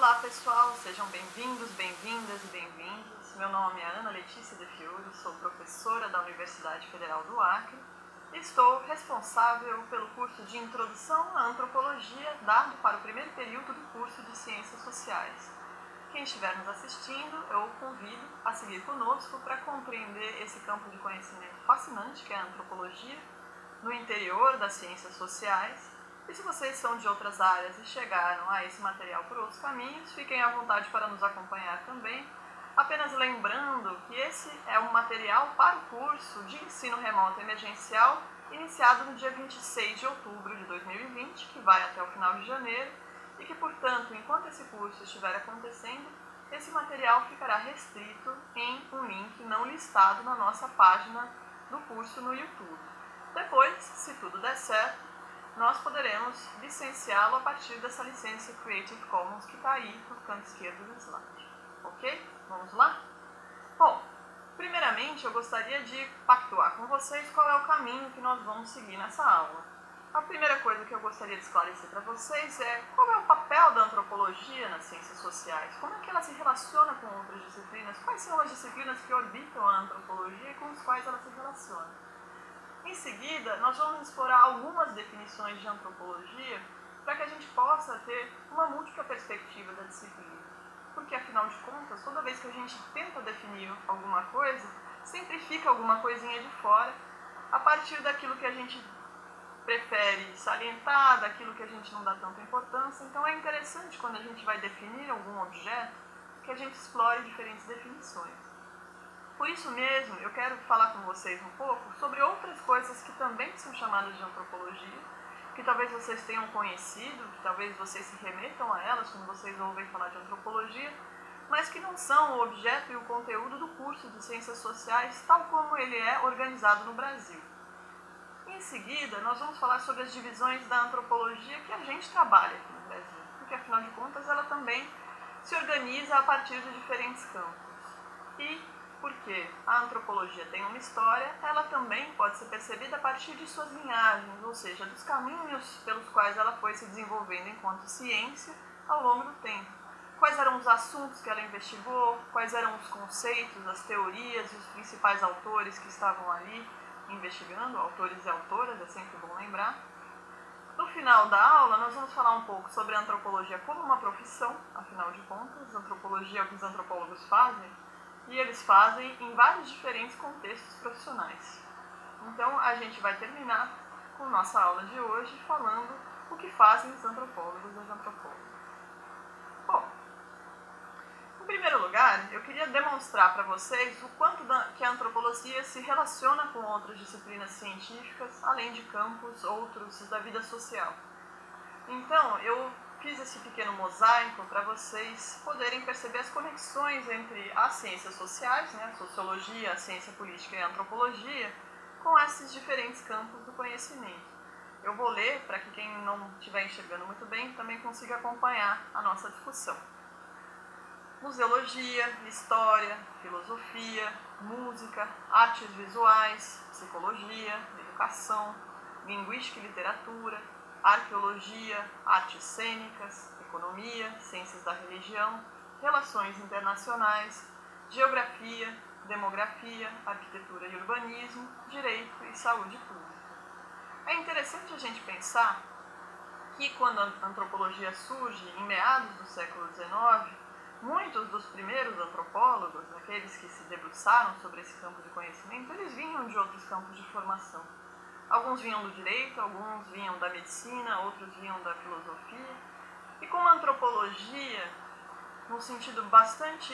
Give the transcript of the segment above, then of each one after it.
Olá pessoal, sejam bem-vindos, bem-vindas e bem-vindos. Meu nome é Ana Letícia de Fiore, sou professora da Universidade Federal do Acre e estou responsável pelo curso de Introdução à Antropologia dado para o primeiro período do curso de Ciências Sociais. Quem estiver nos assistindo, eu o convido a seguir conosco para compreender esse campo de conhecimento fascinante que é a antropologia no interior das ciências sociais. E se vocês são de outras áreas e chegaram a esse material por outros caminhos, fiquem à vontade para nos acompanhar também. Apenas lembrando que esse é um material para o curso de ensino remoto emergencial, iniciado no dia 26 de outubro de 2020, que vai até o final de janeiro, e que, portanto, enquanto esse curso estiver acontecendo, esse material ficará restrito em um link não listado na nossa página do curso no YouTube. Depois, se tudo der certo, nós poderemos licenciá-lo a partir dessa licença Creative Commons que está aí no canto esquerdo do slide. Ok? Vamos lá? Bom, primeiramente eu gostaria de pactuar com vocês qual é o caminho que nós vamos seguir nessa aula. A primeira coisa que eu gostaria de esclarecer para vocês é qual é o papel da antropologia nas ciências sociais, como é que ela se relaciona com outras disciplinas, quais são as disciplinas que orbitam a antropologia e com as quais ela se relaciona. Em seguida, nós vamos explorar algumas definições de antropologia para que a gente possa ter uma múltipla perspectiva da disciplina. Porque, afinal de contas, toda vez que a gente tenta definir alguma coisa, sempre fica alguma coisinha de fora a partir daquilo que a gente prefere salientar, daquilo que a gente não dá tanta importância. Então é interessante, quando a gente vai definir algum objeto, que a gente explore diferentes definições. Por isso mesmo, eu quero falar com vocês um pouco sobre outras coisas que também são chamadas de antropologia, que talvez vocês tenham conhecido, que talvez vocês se remetam a elas quando vocês ouvem falar de antropologia, mas que não são o objeto e o conteúdo do curso de Ciências Sociais, tal como ele é organizado no Brasil. Em seguida, nós vamos falar sobre as divisões da antropologia que a gente trabalha aqui no Brasil, porque afinal de contas ela também se organiza a partir de diferentes campos. E porque a antropologia tem uma história, ela também pode ser percebida a partir de suas linhagens, ou seja, dos caminhos pelos quais ela foi se desenvolvendo enquanto ciência ao longo do tempo. Quais eram os assuntos que ela investigou, quais eram os conceitos, as teorias e os principais autores que estavam ali investigando, autores e autoras, é sempre bom lembrar. No final da aula, nós vamos falar um pouco sobre a antropologia como uma profissão, afinal de contas, antropologia é o que os antropólogos fazem, e eles fazem em vários diferentes contextos profissionais. Então, a gente vai terminar com nossa aula de hoje falando o que fazem os antropólogos e as antropólogas. Bom, em primeiro lugar, eu queria demonstrar para vocês o quanto que a antropologia se relaciona com outras disciplinas científicas, além de campos outros da vida social. Então, eu fiz esse pequeno mosaico para vocês poderem perceber as conexões entre as ciências sociais, né, a sociologia, a ciência política e a antropologia, com esses diferentes campos do conhecimento. Eu vou ler para que quem não estiver enxergando muito bem também consiga acompanhar a nossa discussão. Museologia, história, filosofia, música, artes visuais, psicologia, educação, linguística e literatura, arqueologia, artes cênicas, economia, ciências da religião, relações internacionais, geografia, demografia, arquitetura e urbanismo, direito e saúde pública. É interessante a gente pensar que quando a antropologia surge em meados do século XIX, muitos dos primeiros antropólogos, aqueles que se debruçaram sobre esse campo de conhecimento, eles vinham de outros campos de formação. Alguns vinham do direito, alguns vinham da medicina, outros vinham da filosofia. E como a antropologia, num sentido bastante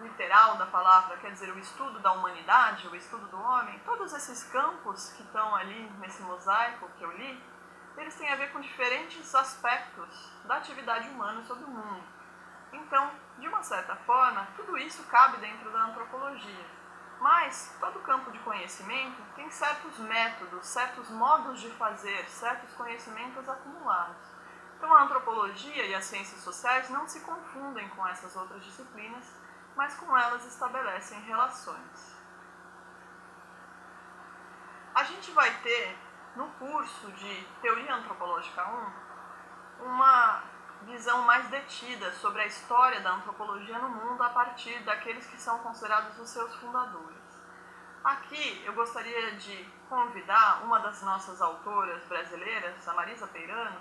literal da palavra, quer dizer, o estudo da humanidade, o estudo do homem, todos esses campos que estão ali nesse mosaico que eu li, eles têm a ver com diferentes aspectos da atividade humana sobre o mundo. Então, de uma certa forma, tudo isso cabe dentro da antropologia. Mas todo campo de conhecimento tem certos métodos, certos modos de fazer, certos conhecimentos acumulados. Então a antropologia e as ciências sociais não se confundem com essas outras disciplinas, mas com elas estabelecem relações. A gente vai ter, no curso de Teoria Antropológica 1, uma visão mais detida sobre a história da antropologia no mundo a partir daqueles que são considerados os seus fundadores. Aqui eu gostaria de convidar uma das nossas autoras brasileiras, a Marisa Peirano,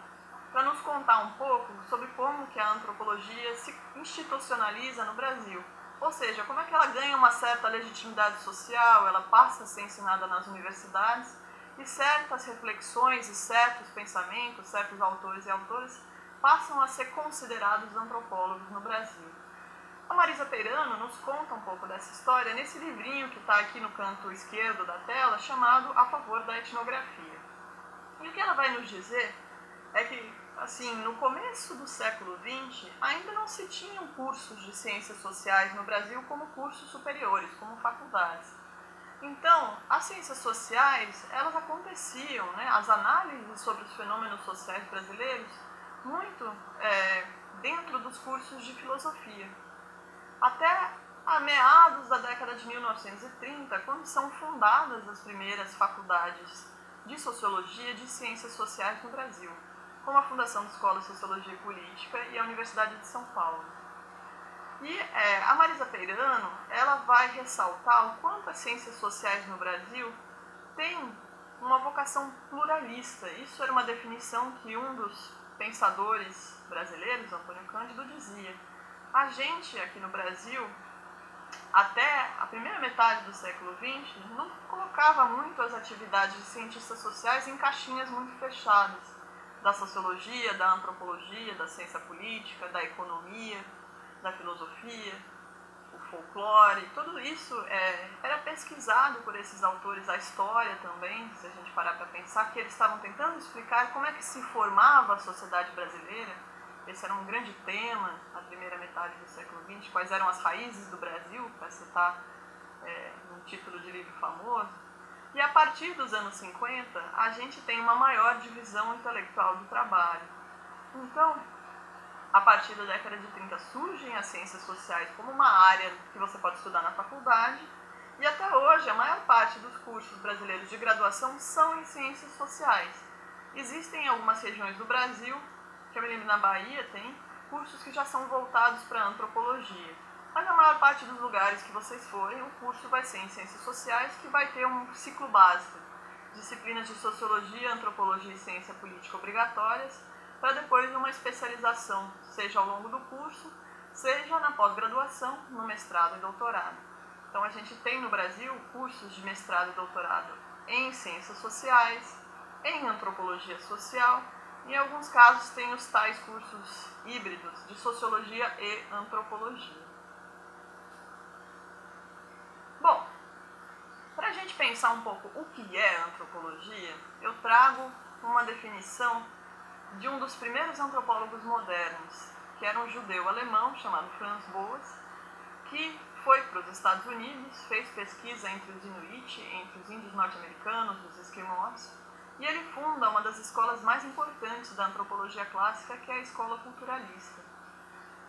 para nos contar um pouco sobre como que a antropologia se institucionaliza no Brasil. Ou seja, como é que ela ganha uma certa legitimidade social, ela passa a ser ensinada nas universidades e certas reflexões e certos pensamentos, certos autores e autoras passam a ser considerados antropólogos no Brasil. A Marisa Peirano nos conta um pouco dessa história nesse livrinho que está aqui no canto esquerdo da tela, chamado A Favor da Etnografia. E o que ela vai nos dizer é que, assim, no começo do século XX, ainda não se tinham cursos de ciências sociais no Brasil como cursos superiores, como faculdades. Então, as ciências sociais, elas aconteciam, né, as análises sobre os fenômenos sociais brasileiros, muito dentro dos cursos de filosofia. Até a meados da década de 1930, quando são fundadas as primeiras faculdades de Sociologia e de Ciências Sociais no Brasil, como a Fundação da Escola de Sociologia e Política e a Universidade de São Paulo. E a Marisa Peirano, ela vai ressaltar o quanto as ciências sociais no Brasil têm uma vocação pluralista. Isso era uma definição que um dos pensadores brasileiros, Antônio Cândido, dizia. A gente aqui no Brasil, até a primeira metade do século XX, não colocava muito as atividades de cientistas sociais em caixinhas muito fechadas, da sociologia, da antropologia, da ciência política, da economia, da filosofia, o folclore, tudo isso era pesquisado por esses autores, a história também, se a gente parar para pensar, que eles estavam tentando explicar como é que se formava a sociedade brasileira. Esse era um grande tema na primeira metade do século XX, quais eram as raízes do Brasil, para citar um título de livro famoso. E a partir dos anos 50, a gente tem uma maior divisão intelectual do trabalho. Então, a partir da década de 30 surgem as ciências sociais como uma área que você pode estudar na faculdade, e até hoje a maior parte dos cursos brasileiros de graduação são em ciências sociais. Existem algumas regiões do Brasil, que eu me lembro na Bahia tem, cursos que já são voltados para a antropologia. Mas na maior parte dos lugares que vocês forem, o curso vai ser em ciências sociais, que vai ter um ciclo básico, disciplinas de sociologia, antropologia e ciência política obrigatórias, para depois uma especialização, seja ao longo do curso, seja na pós-graduação, no mestrado e doutorado. Então a gente tem no Brasil cursos de mestrado e doutorado em ciências sociais, em antropologia social, e em alguns casos tem os tais cursos híbridos de sociologia e antropologia. Bom, para a gente pensar um pouco o que é antropologia, eu trago uma definição de um dos primeiros antropólogos modernos, que era um judeu alemão chamado Franz Boas, que foi para os Estados Unidos, fez pesquisa entre os Inuit, entre os índios norte-americanos, os esquimós, e ele funda uma das escolas mais importantes da antropologia clássica, que é a escola culturalista.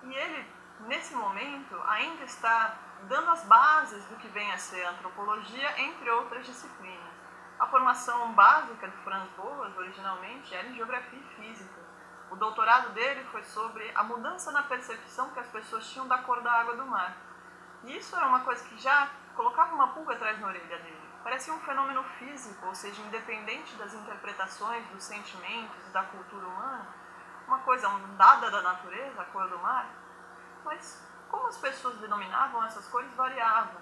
E ele, nesse momento, ainda está dando as bases do que vem a ser a antropologia, entre outras disciplinas. A formação básica do Franz Boas, originalmente, era em geografia e física. O doutorado dele foi sobre a mudança na percepção que as pessoas tinham da cor da água do mar. E isso era uma coisa que já colocava uma pulga atrás na orelha dele. Parecia um fenômeno físico, ou seja, independente das interpretações, dos sentimentos e da cultura humana, uma coisa dada da natureza, a cor do mar, mas como as pessoas denominavam essas cores variava.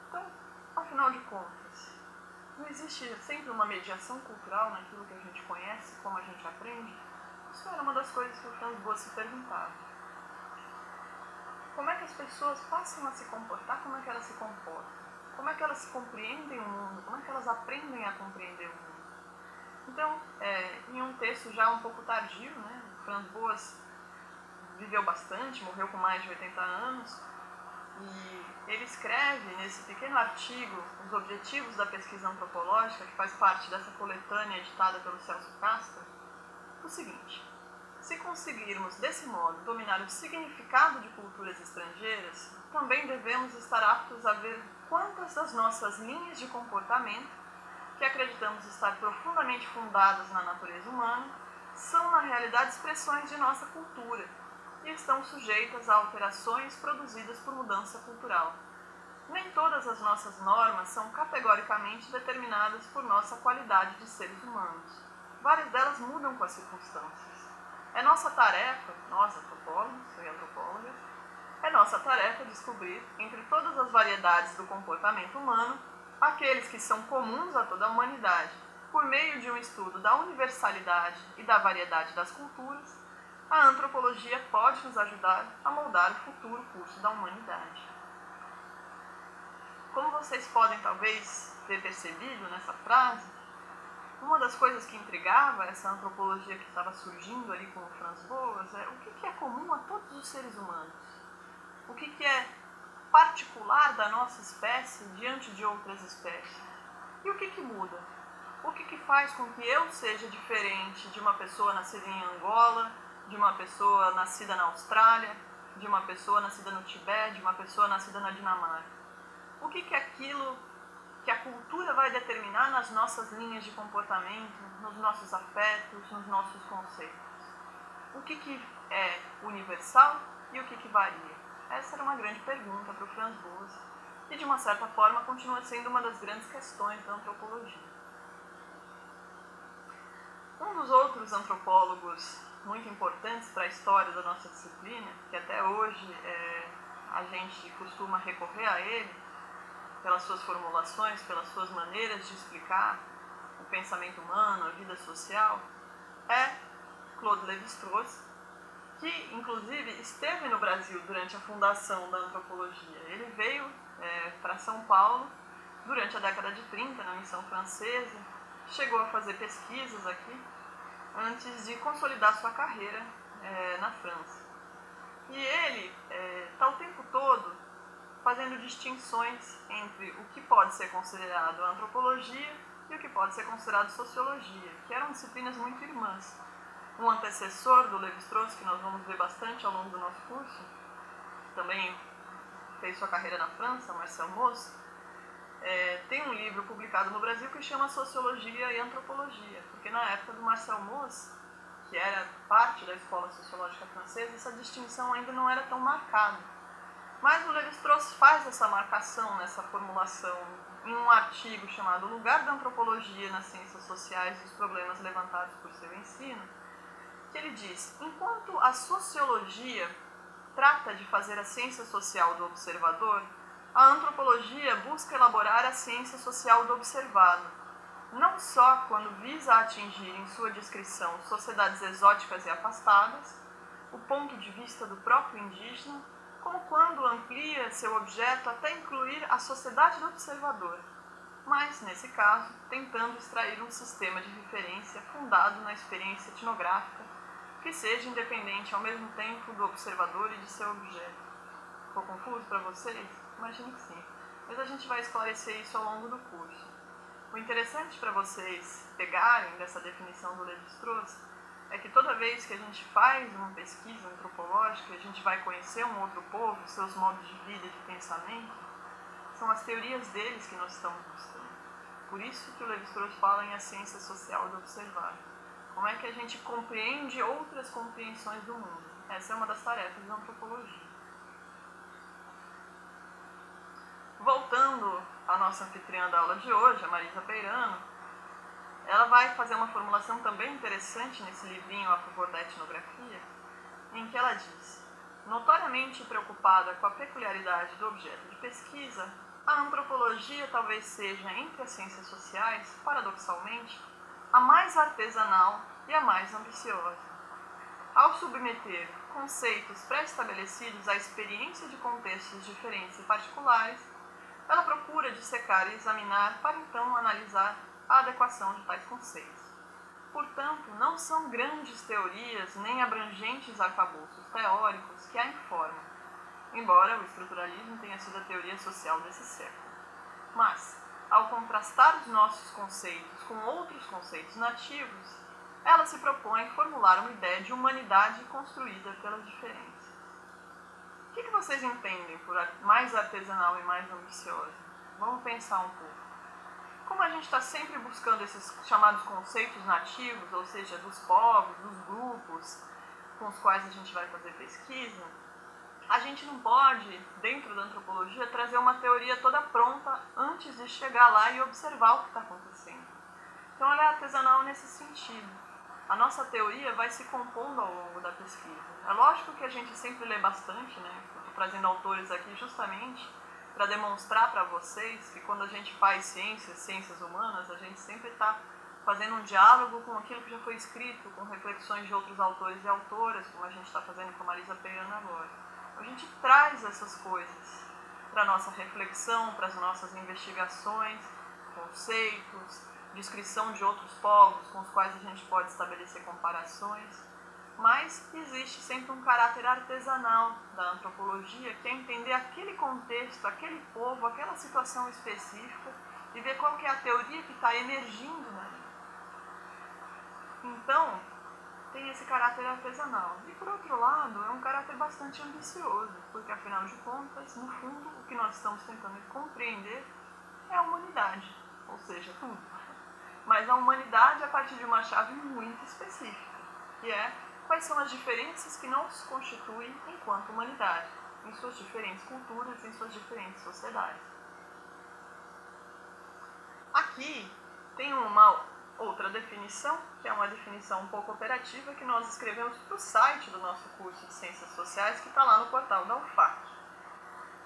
Então, afinal de contas, não existe sempre uma mediação cultural naquilo que a gente conhece, como a gente aprende? Isso era uma das coisas que o Franz Boas se perguntava. Como é que as pessoas passam a se comportar, como é que elas se comportam? Como é que elas compreendem o mundo? Como é que elas aprendem a compreender o mundo? Então, em um texto já um pouco tardio, né, o Franz Boas viveu bastante, morreu com mais de 80 anos, e ele escreve nesse pequeno artigo Os Objetivos da Pesquisa Antropológica, que faz parte dessa coletânea editada pelo Celso Castro, o seguinte: se conseguirmos desse modo dominar o significado de culturas estrangeiras, também devemos estar aptos a ver quantas das nossas linhas de comportamento, que acreditamos estar profundamente fundadas na natureza humana, são na realidade expressões de nossa cultura e estão sujeitas a alterações produzidas por mudança cultural. Nem todas as nossas normas são categoricamente determinadas por nossa qualidade de seres humanos. Várias delas mudam com as circunstâncias. É nossa tarefa, nós antropólogos e antropólogas, é nossa tarefa descobrir, entre todas as variedades do comportamento humano, aqueles que são comuns a toda a humanidade, por meio de um estudo da universalidade e da variedade das culturas. A antropologia pode nos ajudar a moldar o futuro curso da humanidade. Como vocês podem talvez ter percebido nessa frase, uma das coisas que intrigava essa antropologia que estava surgindo ali com o Franz Boas é o que é comum a todos os seres humanos, o que é particular da nossa espécie diante de outras espécies, e o que muda, o que faz com que eu seja diferente de uma pessoa nascida em Angola, de uma pessoa nascida na Austrália, de uma pessoa nascida no Tibete, de uma pessoa nascida na Dinamarca. O que é aquilo que a cultura vai determinar nas nossas linhas de comportamento, nos nossos afetos, nos nossos conceitos? O que é universal e o que varia? Essa era uma grande pergunta para o Franz Boas e, de uma certa forma, continua sendo uma das grandes questões da antropologia. Um dos outros antropólogos muito importantes para a história da nossa disciplina, que até hoje a gente costuma recorrer a ele, pelas suas formulações, pelas suas maneiras de explicar o pensamento humano, a vida social, é Claude Lévi-Strauss, que inclusive esteve no Brasil durante a fundação da antropologia. Ele veio para São Paulo durante a década de 30, na missão francesa, chegou a fazer pesquisas aqui, antes de consolidar sua carreira na França. E ele está o tempo todo fazendo distinções entre o que pode ser considerado antropologia e o que pode ser considerado sociologia, que eram disciplinas muito irmãs. Um antecessor do Lévi-Strauss, que nós vamos ver bastante ao longo do nosso curso, também fez sua carreira na França, Marcel Mauss, tem um livro publicado no Brasil que chama Sociologia e Antropologia, porque na época do Marcel Mauss, que era parte da escola sociológica francesa, essa distinção ainda não era tão marcada. Mas o Lévi-Strauss faz essa marcação nessa formulação em um artigo chamado Lugar da Antropologia nas Ciências Sociais e os Problemas Levantados por Seu Ensino, que ele diz: enquanto a sociologia trata de fazer a ciência social do observador, a antropologia busca elaborar a ciência social do observado, não só quando visa atingir em sua descrição sociedades exóticas e afastadas, o ponto de vista do próprio indígena, como quando amplia seu objeto até incluir a sociedade do observador, mas, nesse caso, tentando extrair um sistema de referência fundado na experiência etnográfica, que seja independente ao mesmo tempo do observador e de seu objeto. Ficou confuso para vocês? Imagino que sim, mas a gente vai esclarecer isso ao longo do curso. O interessante para vocês pegarem dessa definição do Lévi-Strauss é que toda vez que a gente faz uma pesquisa antropológica, a gente vai conhecer um outro povo, seus modos de vida e de pensamento, são as teorias deles que nós estamos buscando. Por isso que o Lévi-Strauss fala em a ciência social do observar. Como é que a gente compreende outras compreensões do mundo? Essa é uma das tarefas da antropologia. Voltando à nossa anfitriã da aula de hoje, a Marisa Peirano, ela vai fazer uma formulação também interessante nesse livrinho A Favor da Etnografia, em que ela diz: notoriamente preocupada com a peculiaridade do objeto de pesquisa, a antropologia talvez seja, entre as ciências sociais, paradoxalmente, a mais artesanal e a mais ambiciosa. Ao submeter conceitos pré-estabelecidos à experiência de contextos diferentes e particulares, ela procura dissecar e examinar para então analisar a adequação de tais conceitos. Portanto, não são grandes teorias nem abrangentes arcabouços teóricos que a informam, embora o estruturalismo tenha sido a teoria social desse século. Mas, ao contrastar os nossos conceitos com outros conceitos nativos, ela se propõe formular uma ideia de humanidade construída pelas diferenças. O que vocês entendem por mais artesanal e mais ambiciosa? Vamos pensar um pouco. como a gente está sempre buscando esses chamados conceitos nativos, ou seja, dos povos, dos grupos com os quais a gente vai fazer pesquisa, a gente não pode, dentro da antropologia, trazer uma teoria toda pronta antes de chegar lá e observar o que está acontecendo. Então ela é artesanal nesse sentido. A nossa teoria vai se compondo ao longo da pesquisa. É lógico que a gente sempre lê bastante, né? Estou trazendo autores aqui justamente para demonstrar para vocês que quando a gente faz ciências humanas, a gente sempre está fazendo um diálogo com aquilo que já foi escrito, com reflexões de outros autores e autoras, como a gente está fazendo com a Marisa Peirano agora. A gente traz essas coisas para a nossa reflexão, para as nossas investigações, conceitos, descrição de outros povos com os quais a gente pode estabelecer comparações, mas existe sempre um caráter artesanal da antropologia, que é entender aquele contexto, aquele povo, aquela situação específica e ver qual que é a teoria que está emergindo nali. Então, tem esse caráter artesanal. E, por outro lado, é um caráter bastante ambicioso, porque, afinal de contas, no fundo, o que nós estamos tentando compreender é a humanidade, ou seja, tudo. Mas a humanidade a partir de uma chave muito específica, que é quais são as diferenças que nos constituem enquanto humanidade, em suas diferentes culturas, em suas diferentes sociedades. Aqui tem uma outra definição, que é uma definição um pouco operativa, que nós escrevemos para o site do nosso curso de Ciências Sociais, que está lá no portal da UFAC.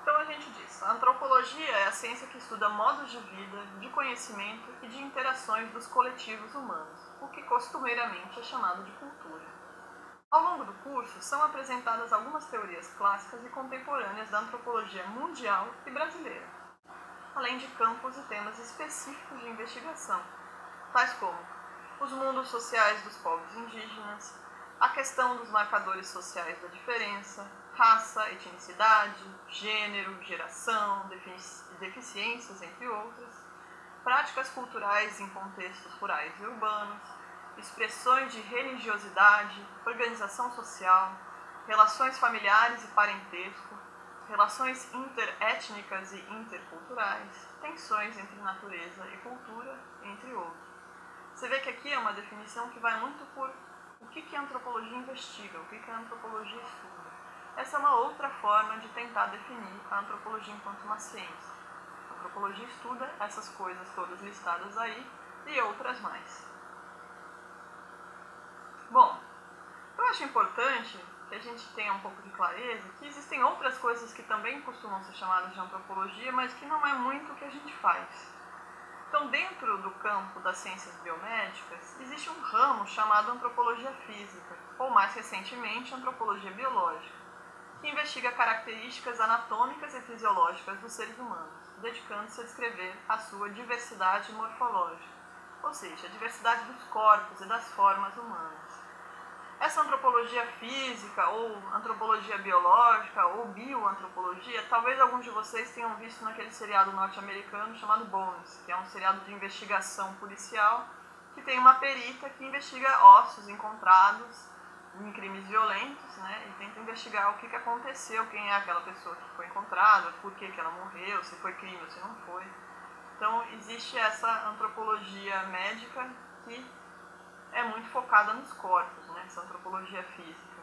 Então a gente diz, a antropologia é a ciência que estuda modos de vida, de conhecimento e de interações dos coletivos humanos, o que costumeiramente é chamado de cultura. Ao longo do curso, são apresentadas algumas teorias clássicas e contemporâneas da antropologia mundial e brasileira, além de campos e temas específicos de investigação, tais como os mundos sociais dos povos indígenas, a questão dos marcadores sociais da diferença, raça, etnicidade, gênero, geração, deficiências, entre outras, práticas culturais em contextos rurais e urbanos, expressões de religiosidade, organização social, relações familiares e parentesco, relações interétnicas e interculturais, tensões entre natureza e cultura, entre outros. Você vê que aqui é uma definição que vai muito por o que a antropologia investiga, o que a antropologia estuda. Essa é uma outra forma de tentar definir a antropologia enquanto uma ciência. A antropologia estuda essas coisas todas listadas aí e outras mais. Bom, eu acho importante que a gente tenha um pouco de clareza que existem outras coisas que também costumam ser chamadas de antropologia, mas que não é muito o que a gente faz. Então, dentro do campo das ciências biomédicas, existe um ramo chamado antropologia física, ou mais recentemente, antropologia biológica, que investiga características anatômicas e fisiológicas dos seres humanos, dedicando-se a descrever a sua diversidade morfológica, ou seja, a diversidade dos corpos e das formas humanas. Essa antropologia física, ou antropologia biológica, ou bioantropologia, talvez alguns de vocês tenham visto naquele seriado norte-americano chamado Bones, que é um seriado de investigação policial, que tem uma perita que investiga ossos encontrados em crimes violentos, né, e tenta investigar o que aconteceu, quem é aquela pessoa que foi encontrada, por que ela morreu, se foi crime ou se não foi. Então, existe essa antropologia médica que é muito focada nos corpos, né? Essa antropologia física.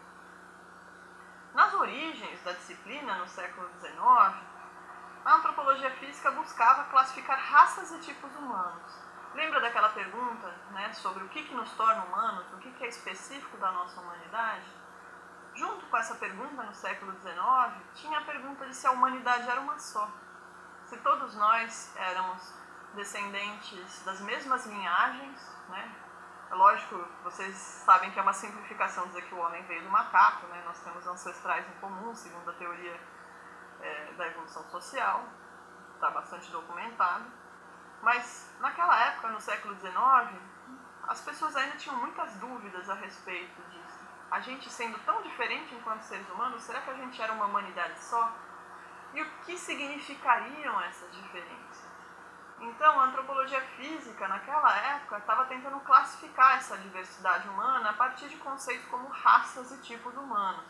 Nas origens da disciplina, no século XIX, a antropologia física buscava classificar raças e tipos humanos. Lembra daquela pergunta, né, sobre o que nos torna humanos, o que é específico da nossa humanidade? Junto com essa pergunta, no século XIX, tinha a pergunta de se a humanidade era uma só. Se todos nós éramos descendentes das mesmas linhagens, né? É lógico, vocês sabem que é uma simplificação dizer que o homem veio do macaco, né? Nós temos ancestrais em comum, segundo a teoria da evolução social, está bastante documentado. Mas naquela época, no século XIX, as pessoas ainda tinham muitas dúvidas a respeito disso. A gente sendo tão diferente enquanto seres humanos, será que a gente era uma humanidade só? E o que significariam essas diferenças? Então, a antropologia física, naquela época, estava tentando classificar essa diversidade humana a partir de conceitos como raças e tipos humanos.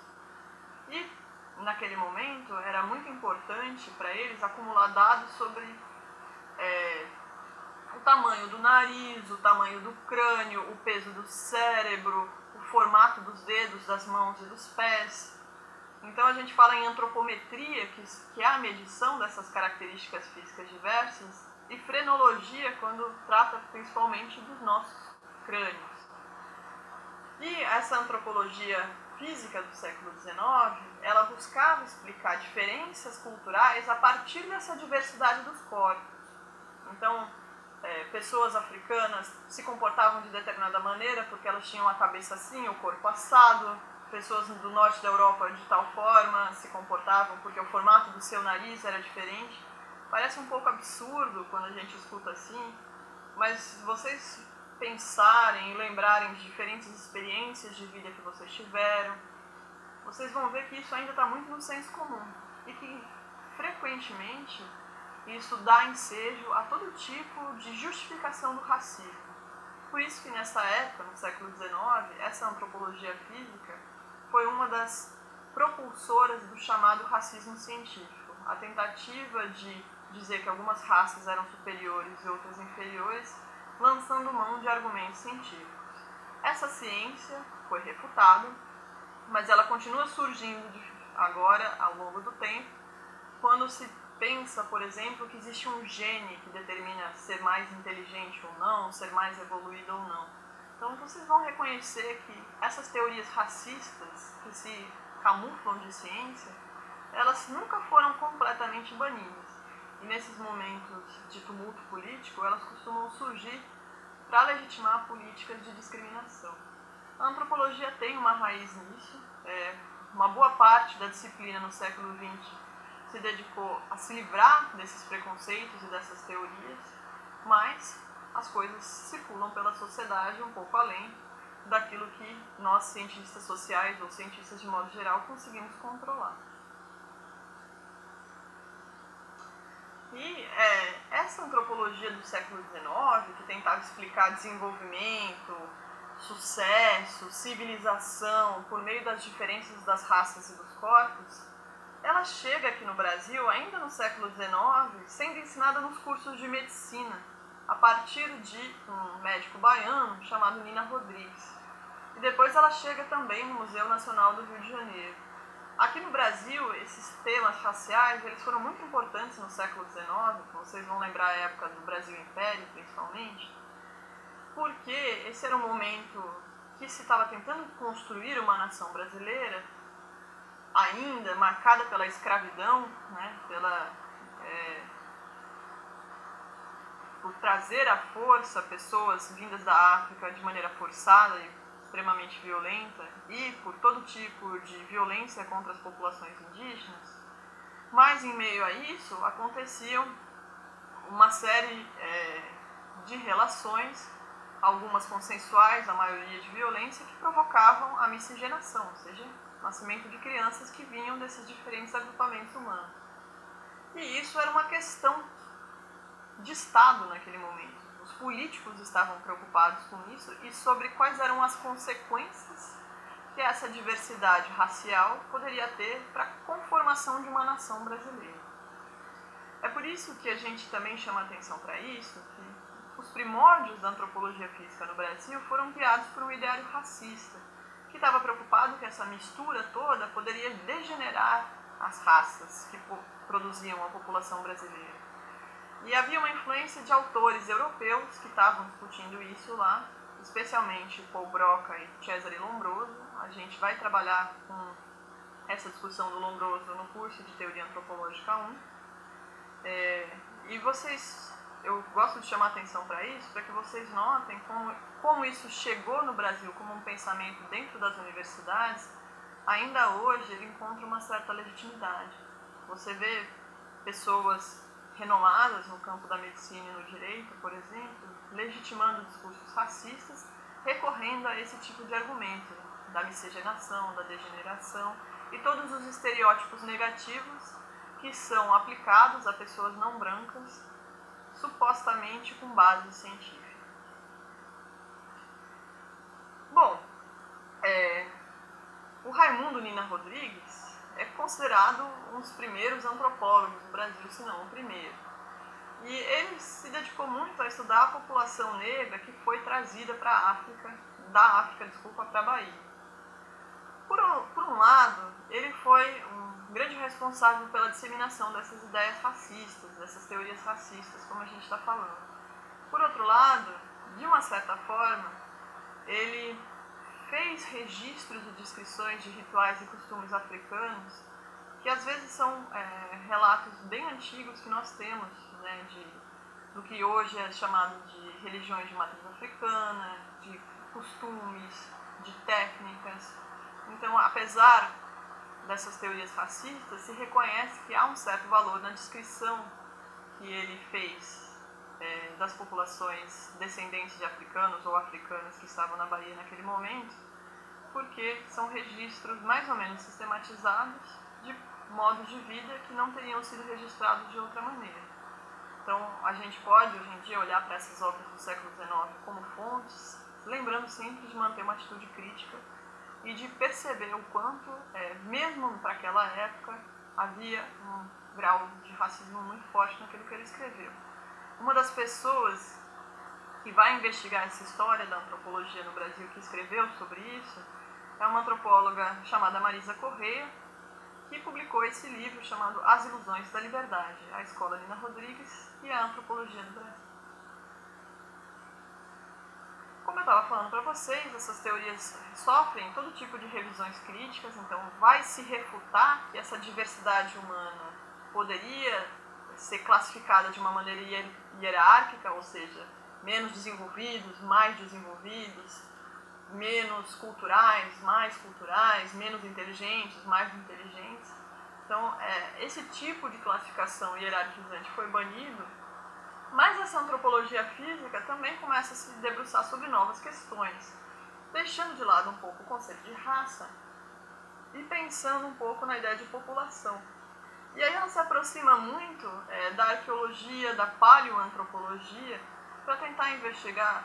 E, naquele momento, era muito importante para eles acumular dados sobre o tamanho do nariz, o tamanho do crânio, o peso do cérebro, o formato dos dedos, das mãos e dos pés. Então a gente fala em antropometria, que é a medição dessas características físicas diversas, e frenologia, quando trata principalmente dos nossos crânios. E essa antropologia física do século XIX, ela buscava explicar diferenças culturais a partir dessa diversidade dos corpos. Então, pessoas africanas se comportavam de determinada maneira porque elas tinham a cabeça assim, o corpo assado. Pessoas do norte da Europa de tal forma se comportavam porque o formato do seu nariz era diferente. Parece um pouco absurdo quando a gente escuta assim, mas se vocês pensarem e lembrarem de diferentes experiências de vida que vocês tiveram, vocês vão ver que isso ainda está muito no senso comum e que, frequentemente, isso dá ensejo a todo tipo de justificação do racismo. Por isso que nessa época, no século XIX, essa antropologia física foi uma das propulsoras do chamado racismo científico, a tentativa de dizer que algumas raças eram superiores e outras inferiores, lançando mão de argumentos científicos. Essa ciência foi refutada, mas ela continua surgindo agora, ao longo do tempo, quando se pensa, por exemplo, que existe um gene que determina ser mais inteligente ou não, ser mais evoluído ou não. Então vocês vão reconhecer que essas teorias racistas, que se camuflam de ciência, elas nunca foram completamente banidas. E nesses momentos de tumulto político, elas costumam surgir para legitimar políticas de discriminação. A antropologia tem uma raiz nisso. Uma boa parte da disciplina no século XX se dedicou a se livrar desses preconceitos e dessas teorias, mas as coisas circulam pela sociedade um pouco além daquilo que nós, cientistas sociais ou cientistas de modo geral, conseguimos controlar. E essa antropologia do século XIX, que tentava explicar desenvolvimento, sucesso, civilização, por meio das diferenças das raças e dos corpos, ela chega aqui no Brasil, ainda no século XIX, sendo ensinada nos cursos de medicina, a partir de um médico baiano chamado Nina Rodrigues. E depois ela chega também no Museu Nacional do Rio de Janeiro. Aqui no Brasil, esses temas raciais eles foram muito importantes no século XIX, vocês vão lembrar a época do Brasil Império, principalmente, porque esse era um momento que se estava tentando construir uma nação brasileira, ainda marcada pela escravidão, né, por trazer à força pessoas vindas da África de maneira forçada e extremamente violenta, e por todo tipo de violência contra as populações indígenas. Mas em meio a isso aconteciam uma série de relações, algumas consensuais, a maioria de violência, que provocavam a miscigenação, ou seja, o nascimento de crianças que vinham desses diferentes agrupamentos humanos. E isso era uma questão de Estado naquele momento. Os políticos estavam preocupados com isso e sobre quais eram as consequências que essa diversidade racial poderia ter para a conformação de uma nação brasileira. É por isso que a gente também chama atenção para isso, que os primórdios da antropologia física no Brasil foram criados por um ideário racista, que estava preocupado que essa mistura toda poderia degenerar as raças que produziam a população brasileira. E havia uma influência de autores europeus que estavam discutindo isso lá, especialmente Paul Broca e Cesare Lombroso. A gente vai trabalhar com essa discussão do Lombroso no curso de Teoria Antropológica 1. E eu gosto de chamar atenção para isso, para que vocês notem como isso chegou no Brasil como um pensamento dentro das universidades, ainda hoje ele encontra uma certa legitimidade. Você vê pessoas renomadas no campo da medicina e no direito, por exemplo, legitimando discursos racistas, recorrendo a esse tipo de argumento, da miscigenação, da degeneração e todos os estereótipos negativos que são aplicados a pessoas não brancas, supostamente com base científica. Bom, o Raimundo Nina Rodrigues é considerado um dos primeiros antropólogos do Brasil, se não o primeiro. E ele se dedicou muito a estudar a população negra que foi trazida para a África, para a Bahia. Por um lado, ele foi um grande responsável pela disseminação dessas ideias racistas, dessas teorias racistas, como a gente está falando. Por outro lado, de uma certa forma, ele fez registros e descrições de rituais e costumes africanos que às vezes são relatos bem antigos que nós temos, né, do que hoje é chamado de religiões de matriz africana, de costumes, de técnicas. Então, apesar dessas teorias racistas, se reconhece que há um certo valor na descrição que ele fez das populações descendentes de africanos ou africanas que estavam na Bahia naquele momento, porque são registros mais ou menos sistematizados de modos de vida que não teriam sido registrados de outra maneira. Então, a gente pode, hoje em dia, olhar para essas obras do século XIX como fontes, lembrando sempre de manter uma atitude crítica e de perceber o quanto, mesmo para aquela época, havia um grau de racismo muito forte naquilo que ele escreveu. Uma das pessoas que vai investigar essa história da antropologia no Brasil, que escreveu sobre isso, é uma antropóloga chamada Marisa Correia, que publicou esse livro chamado As Ilusões da Liberdade, a Escola Nina Rodrigues e a Antropologia do Brasil. Como eu estava falando para vocês, essas teorias sofrem todo tipo de revisões críticas, então vai se refutar que essa diversidade humana poderia ser classificada de uma maneira hierárquica, ou seja, menos desenvolvidos, mais desenvolvidos, menos culturais, mais culturais, menos inteligentes, mais inteligentes. Então, esse tipo de classificação hierarquizante foi banido, mas essa antropologia física também começa a se debruçar sobre novas questões, deixando de lado um pouco o conceito de raça e pensando um pouco na ideia de população. E aí ela se aproxima muito da arqueologia, da paleoantropologia, para tentar investigar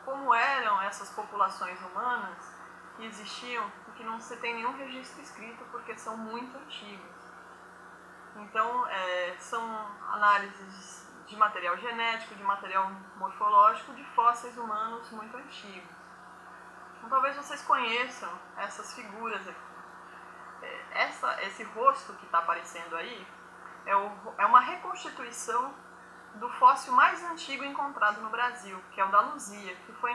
como eram essas populações humanas que existiam e que não se tem nenhum registro escrito porque são muito antigas. Então, são análises de material genético, de material morfológico, de fósseis humanos muito antigos. Então, talvez vocês conheçam essas figuras aqui. Esse rosto que está aparecendo aí é uma reconstituição do fóssil mais antigo encontrado no Brasil, que é o da Luzia, que foi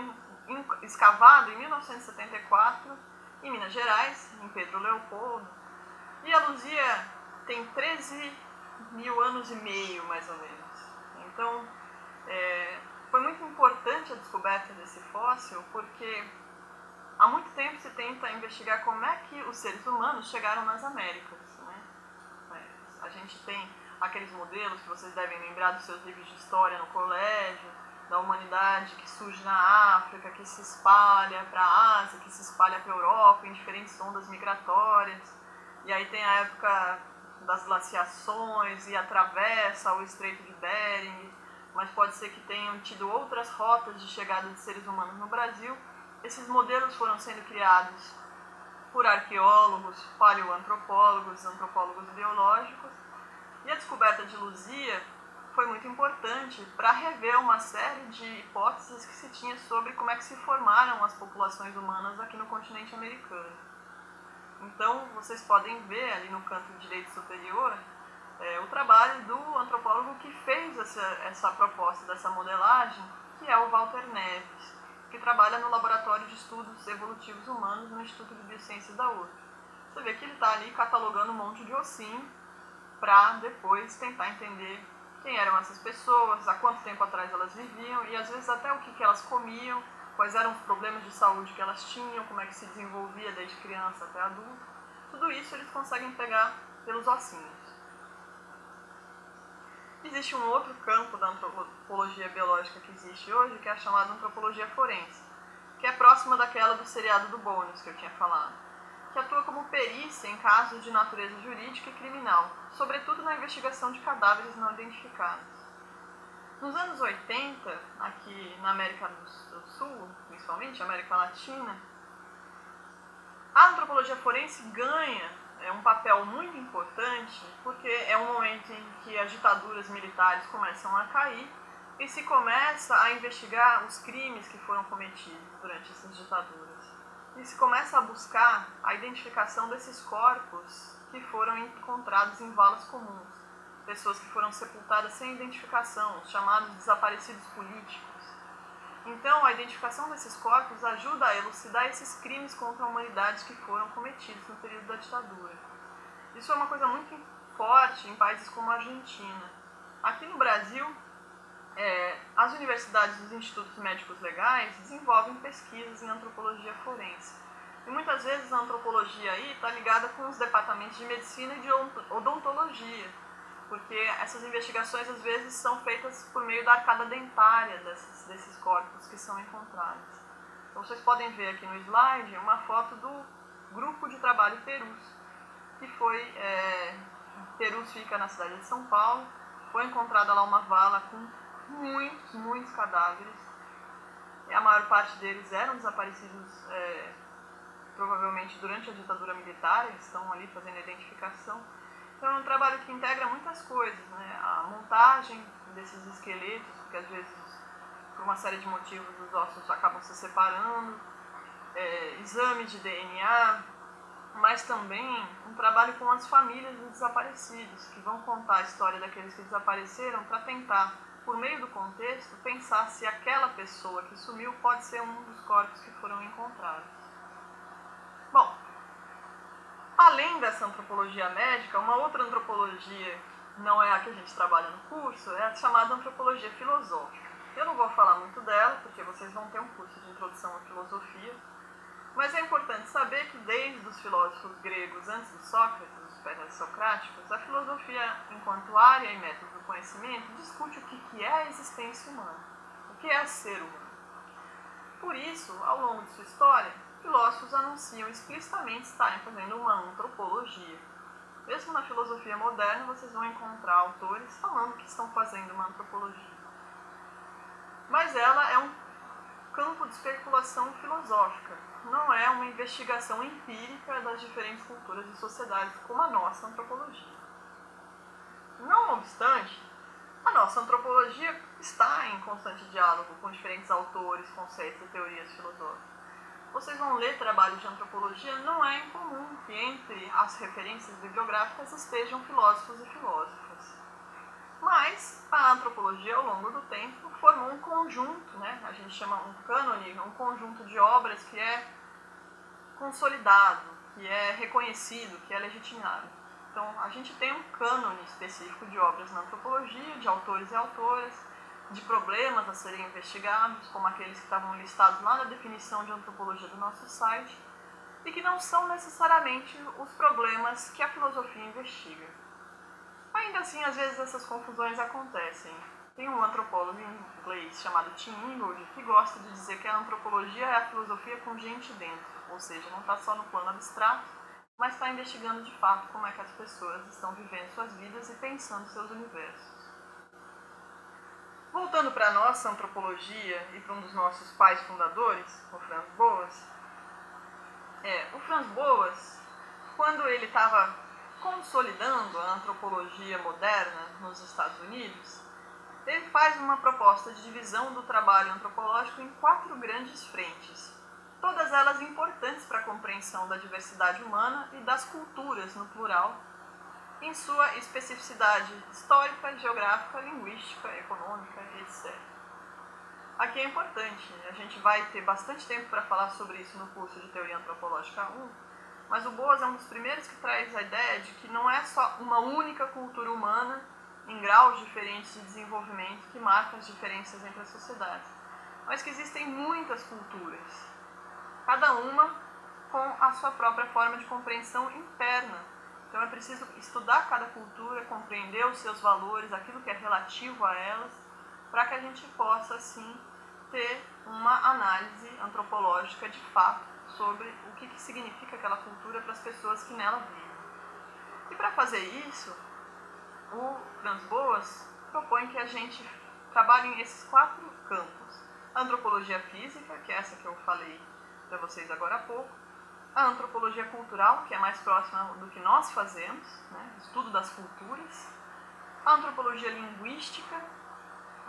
escavado em 1974 em Minas Gerais, em Pedro Leopoldo. E a Luzia tem 13 mil anos e meio, mais ou menos. Então, foi muito importante a descoberta desse fóssil, porque há muito tempo se tenta investigar como é que os seres humanos chegaram nas Américas, né? A gente tem aqueles modelos que vocês devem lembrar dos seus livros de história no colégio, da humanidade que surge na África, que se espalha para a Ásia, que se espalha para a Europa em diferentes ondas migratórias. E aí tem a época das glaciações e atravessa o Estreito de Bering, mas pode ser que tenham tido outras rotas de chegada de seres humanos no Brasil. Esses modelos foram sendo criados por arqueólogos, paleoantropólogos, antropólogos biológicos, e a descoberta de Luzia foi muito importante para rever uma série de hipóteses que se tinha sobre como é que se formaram as populações humanas aqui no continente americano. Então, vocês podem ver ali no canto direito superior o trabalho do antropólogo que fez essa proposta dessa modelagem, que é o Walter Neves, que trabalha no Laboratório de Estudos Evolutivos Humanos no Instituto de Biociências da USP. Você vê que ele está ali catalogando um monte de ossinho para depois tentar entender quem eram essas pessoas, há quanto tempo atrás elas viviam e às vezes até o que elas comiam, quais eram os problemas de saúde que elas tinham, como é que se desenvolvia desde criança até adulto. Tudo isso eles conseguem pegar pelos ossinhos. Existe um outro campo da antropologia biológica que existe hoje, que é a chamada antropologia forense, que é próxima daquela do seriado do Bones que eu tinha falado, que atua como perícia em casos de natureza jurídica e criminal, sobretudo na investigação de cadáveres não identificados. Nos anos 80, aqui na América do Sul, principalmente América Latina, a antropologia forense ganha é um papel muito importante porque é um momento em que as ditaduras militares começam a cair e se começa a investigar os crimes que foram cometidos durante essas ditaduras. E se começa a buscar a identificação desses corpos que foram encontrados em valas comuns. Pessoas que foram sepultadas sem identificação, os chamados desaparecidos políticos. Então, a identificação desses corpos ajuda a elucidar esses crimes contra a humanidade que foram cometidos no período da ditadura. Isso é uma coisa muito forte em países como a Argentina. Aqui no Brasil, as universidades e os institutos médicos legais desenvolvem pesquisas em antropologia forense. E muitas vezes a antropologia aí está ligada com os departamentos de medicina e de odontologia, porque essas investigações às vezes são feitas por meio da arcada dentária desses corpos que são encontrados. Então vocês podem ver aqui no slide uma foto do grupo de trabalho Perus, que foi, Perus fica na cidade de São Paulo, foi encontrada lá uma vala com muitos cadáveres, e a maior parte deles eram desaparecidos provavelmente durante a ditadura militar, eles estão ali fazendo a identificação. Então é um trabalho que integra muitas coisas, né? A montagem desses esqueletos, porque às vezes, por uma série de motivos, os ossos acabam se separando, exames de DNA, mas também um trabalho com as famílias dos desaparecidos, que vão contar a história daqueles que desapareceram para tentar, por meio do contexto, pensar se aquela pessoa que sumiu pode ser um dos corpos que foram encontrados. Bom, além dessa antropologia médica, uma outra antropologia, não é a que a gente trabalha no curso, é a chamada antropologia filosófica. Eu não vou falar muito dela, porque vocês vão ter um curso de introdução à filosofia, mas é importante saber que desde os filósofos gregos antes de Sócrates, os pré-socráticos, a filosofia, enquanto área e método do conhecimento, discute o que é a existência humana, o que é ser humano. Por isso, ao longo de sua história, filósofos anunciam explicitamente estarem fazendo uma antropologia. Mesmo na filosofia moderna, vocês vão encontrar autores falando que estão fazendo uma antropologia. Mas ela é um campo de especulação filosófica, não é uma investigação empírica das diferentes culturas e sociedades como a nossa antropologia. Não obstante, a nossa antropologia está em constante diálogo com diferentes autores, conceitos e teorias filosóficas. Vocês vão ler trabalhos de antropologia, não é incomum que entre as referências bibliográficas estejam filósofos e filósofas. Mas a antropologia, ao longo do tempo, formou um conjunto, né? A gente chama um cânone, um conjunto de obras que é consolidado, que é reconhecido, que é legitimado. Então, a gente tem um cânone específico de obras na antropologia, de autores e autoras, de problemas a serem investigados, como aqueles que estavam listados lá na definição de antropologia do nosso site, e que não são necessariamente os problemas que a filosofia investiga. Ainda assim, às vezes essas confusões acontecem. Tem um antropólogo inglês chamado Tim Ingold que gosta de dizer que a antropologia é a filosofia com gente dentro, ou seja, não está só no plano abstrato, mas está investigando de fato como é que as pessoas estão vivendo suas vidas e pensando seus universos. Voltando para a nossa antropologia e para um dos nossos pais fundadores, o Franz Boas, o Franz Boas, quando ele estava consolidando a antropologia moderna nos Estados Unidos, ele faz uma proposta de divisão do trabalho antropológico em 4 grandes frentes, todas elas importantes para a compreensão da diversidade humana e das culturas, no plural, em sua especificidade histórica, geográfica, linguística, econômica, etc. Aqui é importante, a gente vai ter bastante tempo para falar sobre isso no curso de Teoria Antropológica 1, mas o Boas é um dos primeiros que traz a ideia de que não é só uma única cultura humana em graus diferentes de desenvolvimento que marcam as diferenças entre as sociedades, mas que existem muitas culturas, cada uma com a sua própria forma de compreensão interna. Então é preciso estudar cada cultura, compreender os seus valores, aquilo que é relativo a elas, para que a gente possa, assim, ter uma análise antropológica de fato sobre o que significa aquela cultura para as pessoas que nela vivem. E para fazer isso, o Franz Boas propõe que a gente trabalhe em esses 4 campos. A antropologia física, que é essa que eu falei para vocês agora há pouco, a antropologia cultural, que é mais próxima do que nós fazemos, né? Estudo das culturas, a antropologia linguística,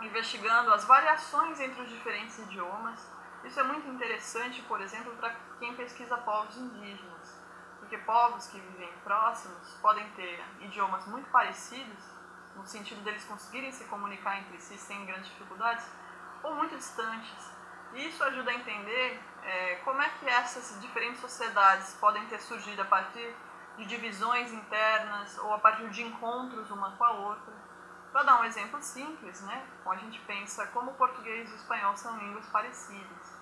investigando as variações entre os diferentes idiomas. Isso é muito interessante, por exemplo, para quem pesquisa povos indígenas, porque povos que vivem próximos podem ter idiomas muito parecidos, no sentido deles conseguirem se comunicar entre si sem grandes dificuldades, ou muito distantes. E isso ajuda a entender como é que essas diferentes sociedades podem ter surgido a partir de divisões internas ou a partir de encontros uma com a outra. Para dar um exemplo simples, né, a gente pensa como o português e o espanhol são línguas parecidas,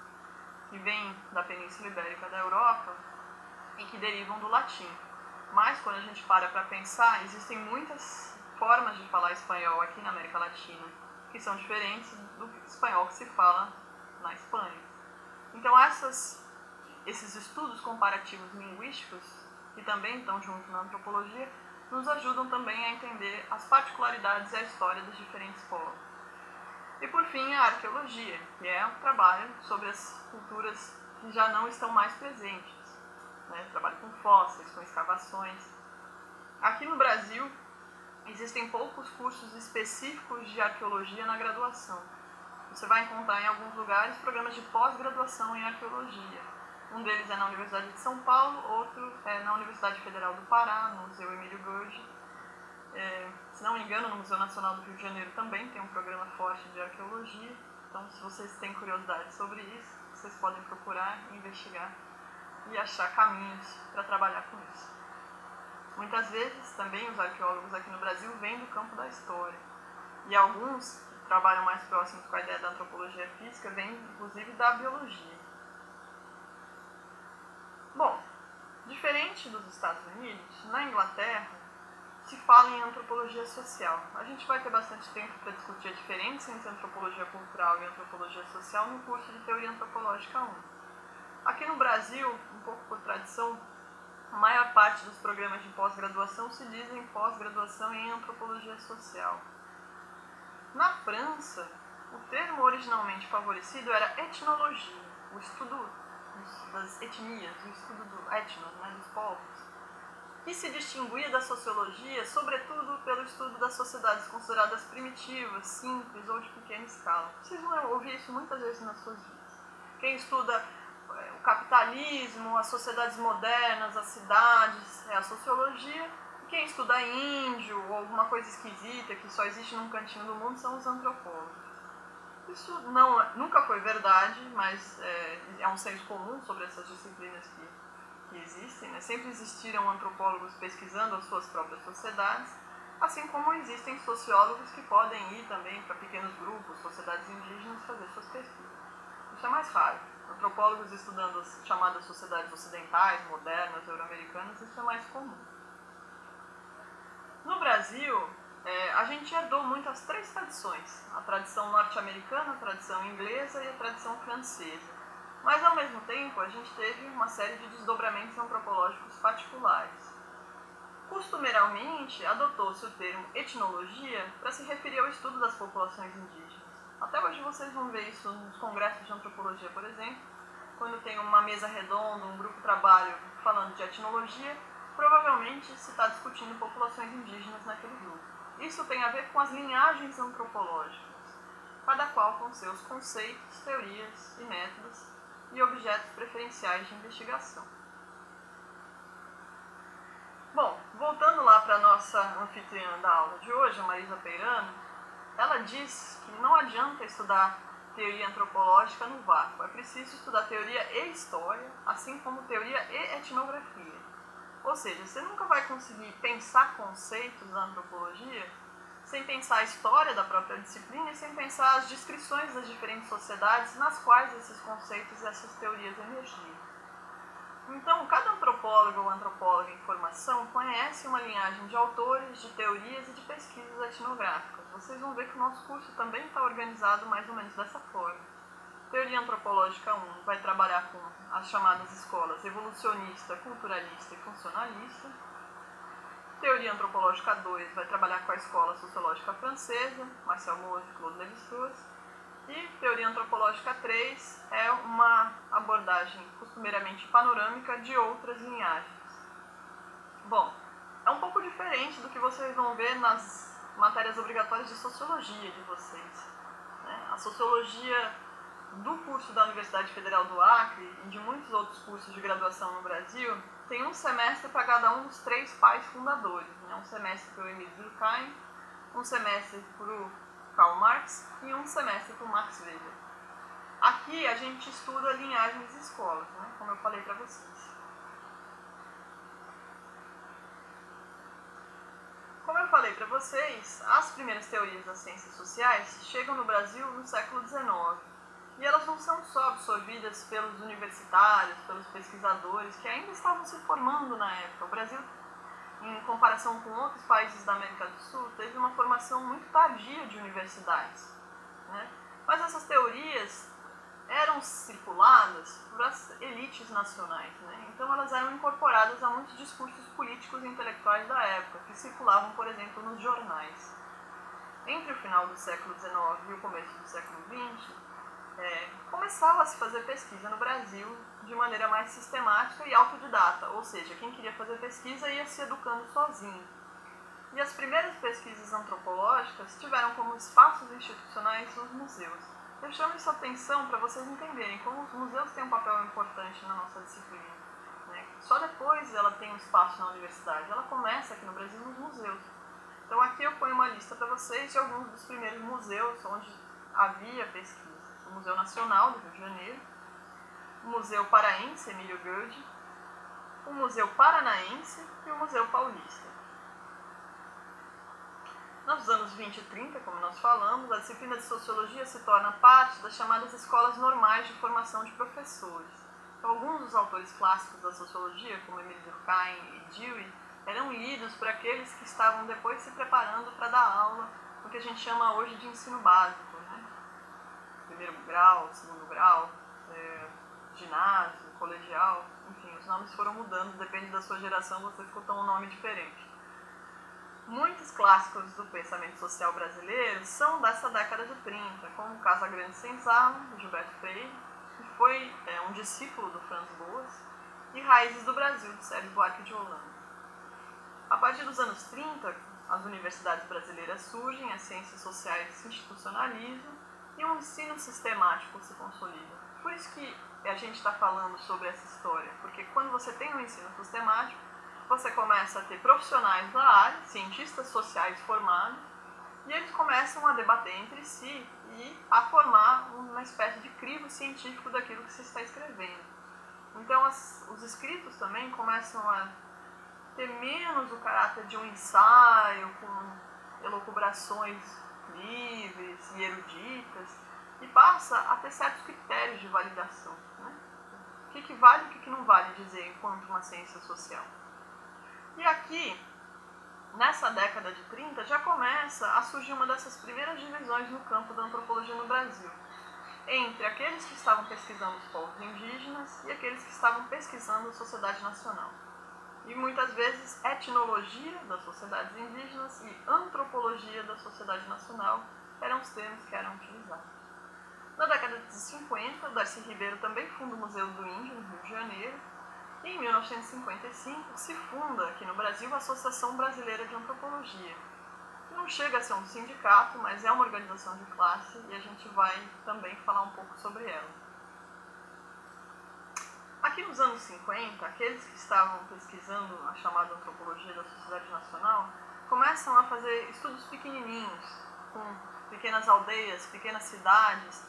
que vêm da Península Ibérica da Europa e que derivam do latim. Mas quando a gente para pensar, existem muitas formas de falar espanhol aqui na América Latina, que são diferentes do espanhol que se fala na Espanha. Então esses estudos comparativos linguísticos, que também estão juntos na antropologia, nos ajudam também a entender as particularidades e a história dos diferentes povos. E por fim, a arqueologia, que é um trabalho sobre as culturas que já não estão mais presentes, né? Trabalho com fósseis, com escavações. Aqui no Brasil, existem poucos cursos específicos de arqueologia na graduação. Você vai encontrar em alguns lugares programas de pós-graduação em arqueologia. Um deles é na Universidade de São Paulo, outro é na Universidade Federal do Pará, no Museu Emílio Gurgel. Se não me engano, no Museu Nacional do Rio de Janeiro também tem um programa forte de arqueologia. Então, se vocês têm curiosidade sobre isso, vocês podem procurar, investigar e achar caminhos para trabalhar com isso. Muitas vezes, também, os arqueólogos aqui no Brasil vêm do campo da história. E alguns que trabalham mais próximos com a ideia da antropologia física vêm, inclusive, da biologia. Bom, diferente dos Estados Unidos, na Inglaterra se fala em antropologia social. A gente vai ter bastante tempo para discutir a diferença entre antropologia cultural e antropologia social no curso de Teoria Antropológica 1. Aqui no Brasil, um pouco por tradição, a maior parte dos programas de pós-graduação se dizem pós-graduação em antropologia social. Na França, o termo originalmente favorecido era etnologia, o estudo das etnias, o estudo do etnos, né, dos povos, que se distinguia da sociologia, sobretudo pelo estudo das sociedades consideradas primitivas, simples ou de pequena escala. Vocês vão ouvir isso muitas vezes nas suas vidas. Quem estuda o capitalismo, as sociedades modernas, as cidades, é a sociologia. E quem estuda índio ou alguma coisa esquisita que só existe num cantinho do mundo são os antropólogos. Isso nunca foi verdade, mas é um senso comum sobre essas disciplinas que existem, né? Sempre existiram antropólogos pesquisando as suas próprias sociedades, assim como existem sociólogos que podem ir também para pequenos grupos, sociedades indígenas, fazer suas pesquisas. Isso é mais raro. Antropólogos estudando as chamadas sociedades ocidentais, modernas, euro-americanas, isso é mais comum. No Brasil, a gente herdou muito as três tradições, a tradição norte-americana, a tradição inglesa e a tradição francesa. Mas, ao mesmo tempo, a gente teve uma série de desdobramentos antropológicos particulares. Costumeiramente, adotou-se o termo etnologia para se referir ao estudo das populações indígenas. Até hoje vocês vão ver isso nos congressos de antropologia, por exemplo, quando tem uma mesa redonda, um grupo de trabalho falando de etnologia, provavelmente se está discutindo populações indígenas naquele grupo. Isso tem a ver com as linhagens antropológicas, cada qual com seus conceitos, teorias e métodos e objetos preferenciais de investigação. Bom, voltando lá para a nossa anfitriã da aula de hoje, a Marisa Peirano, ela diz que não adianta estudar teoria antropológica no vácuo, é preciso estudar teoria e história, assim como teoria e etnografia. Ou seja, você nunca vai conseguir pensar conceitos da antropologia sem pensar a história da própria disciplina e sem pensar as descrições das diferentes sociedades nas quais esses conceitos e essas teorias emergiam. Então, cada antropólogo ou antropóloga em formação conhece uma linhagem de autores, de teorias e de pesquisas etnográficas. Vocês vão ver que o nosso curso também está organizado mais ou menos dessa forma. Teoria Antropológica 1 vai trabalhar com as chamadas escolas evolucionista, culturalista e funcionalista. Teoria Antropológica 2 vai trabalhar com a escola sociológica francesa, Marcel Mauss e Claude Lévi-Strauss. E Teoria Antropológica 3 é uma abordagem costumeiramente panorâmica, de outras linhagens. Bom, é um pouco diferente do que vocês vão ver nas matérias obrigatórias de sociologia de vocês, né? A sociologia do curso da Universidade Federal do Acre e de muitos outros cursos de graduação no Brasil tem um semestre para cada um dos 3 pais fundadores, né? Um semestre para o Emile Durkheim, um semestre para o Karl Marx e um semestre para o Max Weber. Aqui a gente estuda linhagens e escolas, né? Como eu falei para vocês. Como eu falei para vocês, as primeiras teorias das ciências sociais chegam no Brasil no século XIX. E elas não são só absorvidas pelos universitários, pelos pesquisadores que ainda estavam se formando na época. O Brasil, em comparação com outros países da América do Sul, teve uma formação muito tardia de universidades, né? Mas essas teorias eram circuladas por as elites nacionais, né? Então elas eram incorporadas a muitos discursos políticos e intelectuais da época, que circulavam, por exemplo, nos jornais. Entre o final do século XIX e o começo do século XX, começava a se fazer pesquisa no Brasil de maneira mais sistemática e autodidata, ou seja, quem queria fazer pesquisa ia se educando sozinho. E as primeiras pesquisas antropológicas tiveram como espaços institucionais os museus. Eu chamo isso a atenção para vocês entenderem como os museus têm um papel importante na nossa disciplina, né? Só depois ela tem um espaço na universidade, ela começa aqui no Brasil nos museus. Então aqui eu ponho uma lista para vocês de alguns dos primeiros museus onde havia pesquisa. O Museu Nacional do Rio de Janeiro, o Museu Paraense Emílio Goeldi, o Museu Paranaense e o Museu Paulista. Nos anos 20 e 30, como nós falamos, a disciplina de Sociologia se torna parte das chamadas escolas normais de formação de professores. Então, alguns dos autores clássicos da Sociologia, como Emile Durkheim e Dewey, eram lidos por aqueles que estavam depois se preparando para dar aula no que a gente chama hoje de ensino básico. Primeiro grau, segundo grau, ginásio, colegial, enfim, os nomes foram mudando, depende da sua geração, você escutou um nome diferente. Muitos clássicos do pensamento social brasileiro são dessa década de 30, como Casagrande Senzala, de Gilberto Freire, que foi um discípulo do Franz Boas, e Raízes do Brasil, de Sérgio Buarque de Holanda. A partir dos anos 30, as universidades brasileiras surgem, as ciências sociais se institucionalizam, e um ensino sistemático se consolida. Por isso que a gente está falando sobre essa história, porque quando você tem um ensino sistemático, você começa a ter profissionais da área, cientistas sociais formados, e eles começam a debater entre si e a formar uma espécie de crivo científico daquilo que se está escrevendo. Então os escritos também começam a ter menos o caráter de um ensaio, com elucubrações livres e eruditas, e passa a ter certos critérios de validação, né? O que vale e o que não vale dizer enquanto uma ciência social. E aqui, nessa década de 30, já começa a surgir uma dessas primeiras divisões no campo da antropologia no Brasil, entre aqueles que estavam pesquisando os povos indígenas e aqueles que estavam pesquisando a sociedade nacional. E muitas vezes etnologia das sociedades indígenas e antropologia da sociedade nacional eram os termos que eram utilizados. Na década de 50, Darcy Ribeiro também funda o Museu do Índio, no Rio de Janeiro, e em 1955 se funda aqui no Brasil a Associação Brasileira de Antropologia, que não chega a ser um sindicato, mas é uma organização de classe e a gente vai também falar um pouco sobre ela. Aqui nos anos 50, aqueles que estavam pesquisando a chamada antropologia da sociedade nacional começam a fazer estudos pequenininhos, com pequenas aldeias, pequenas cidades,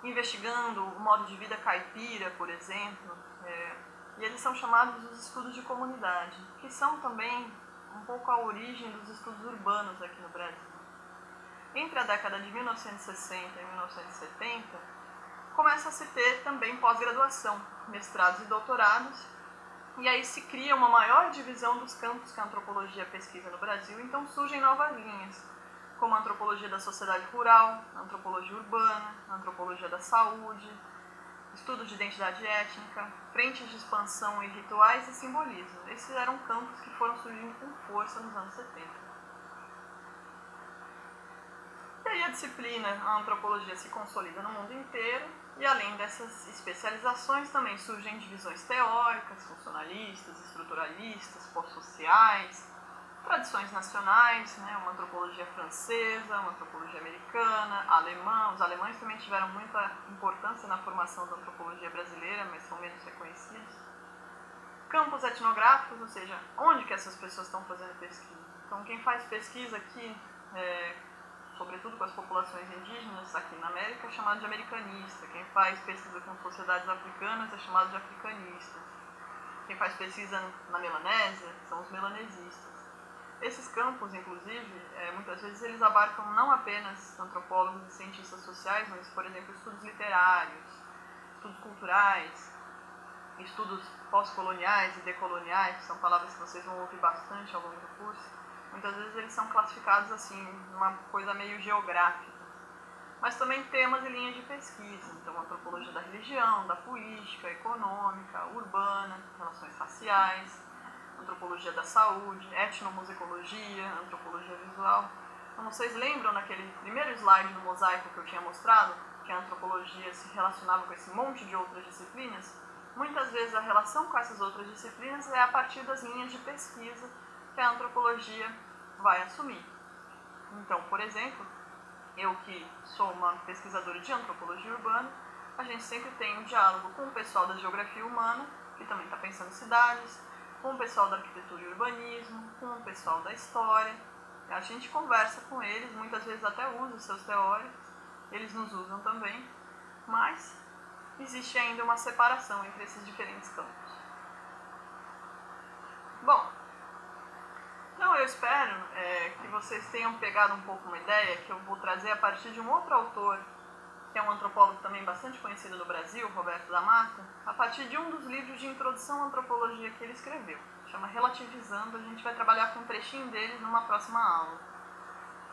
investigando o modo de vida caipira, por exemplo, e eles são chamados os estudos de comunidade, que são também um pouco a origem dos estudos urbanos aqui no Brasil. Entre a década de 1960 e 1970, começa a se ter também pós-graduação, mestrados e doutorados, e aí se cria uma maior divisão dos campos que a antropologia pesquisa no Brasil, então surgem novas linhas, como a antropologia da sociedade rural, a antropologia urbana, a antropologia da saúde, estudos de identidade étnica, frentes de expansão e rituais e simbolismo. Esses eram campos que foram surgindo com força nos anos 70. E aí a disciplina, a antropologia, se consolida no mundo inteiro, e além dessas especializações também surgem divisões teóricas, funcionalistas, estruturalistas, pós-sociais, tradições nacionais, né, uma antropologia francesa, uma antropologia americana, alemã. Os alemães também tiveram muita importância na formação da antropologia brasileira, mas são menos reconhecidos. Campos etnográficos, ou seja, onde que essas pessoas estão fazendo pesquisa. Então, quem faz pesquisa aqui, sobretudo com as populações indígenas aqui na América, é chamado de americanista. Quem faz pesquisa com sociedades africanas é chamado de africanista. Quem faz pesquisa na Melanésia são os melanesistas. Esses campos, inclusive, muitas vezes eles abarcam não apenas antropólogos e cientistas sociais, mas, por exemplo, estudos literários, estudos culturais, estudos pós-coloniais e decoloniais, que são palavras que vocês vão ouvir bastante ao longo do curso. Muitas vezes eles são classificados assim, numa coisa meio geográfica. Mas também temas e linhas de pesquisa, então antropologia da religião, da política, econômica, urbana, relações raciais, antropologia da saúde, etnomusicologia, antropologia visual. Então, vocês lembram naquele primeiro slide do mosaico que eu tinha mostrado, que a antropologia se relacionava com esse monte de outras disciplinas? Muitas vezes a relação com essas outras disciplinas é a partir das linhas de pesquisa que a antropologia vai assumir. Então, por exemplo, eu que sou uma pesquisadora de antropologia urbana, a gente sempre tem um diálogo com o pessoal da geografia humana, que também está pensando em cidades, com o pessoal da arquitetura e urbanismo, com o pessoal da história. A gente conversa com eles, muitas vezes até usa os seus teóricos, eles nos usam também, mas existe ainda uma separação entre esses diferentes campos. Bom, então eu espero que vocês tenham pegado um pouco uma ideia que eu vou trazer a partir de um outro autor, que é um antropólogo também bastante conhecido no Brasil, Roberto da Mata, a partir de um dos livros de introdução à antropologia que ele escreveu. Chama Relativizando, a gente vai trabalhar com um trechinho dele numa próxima aula.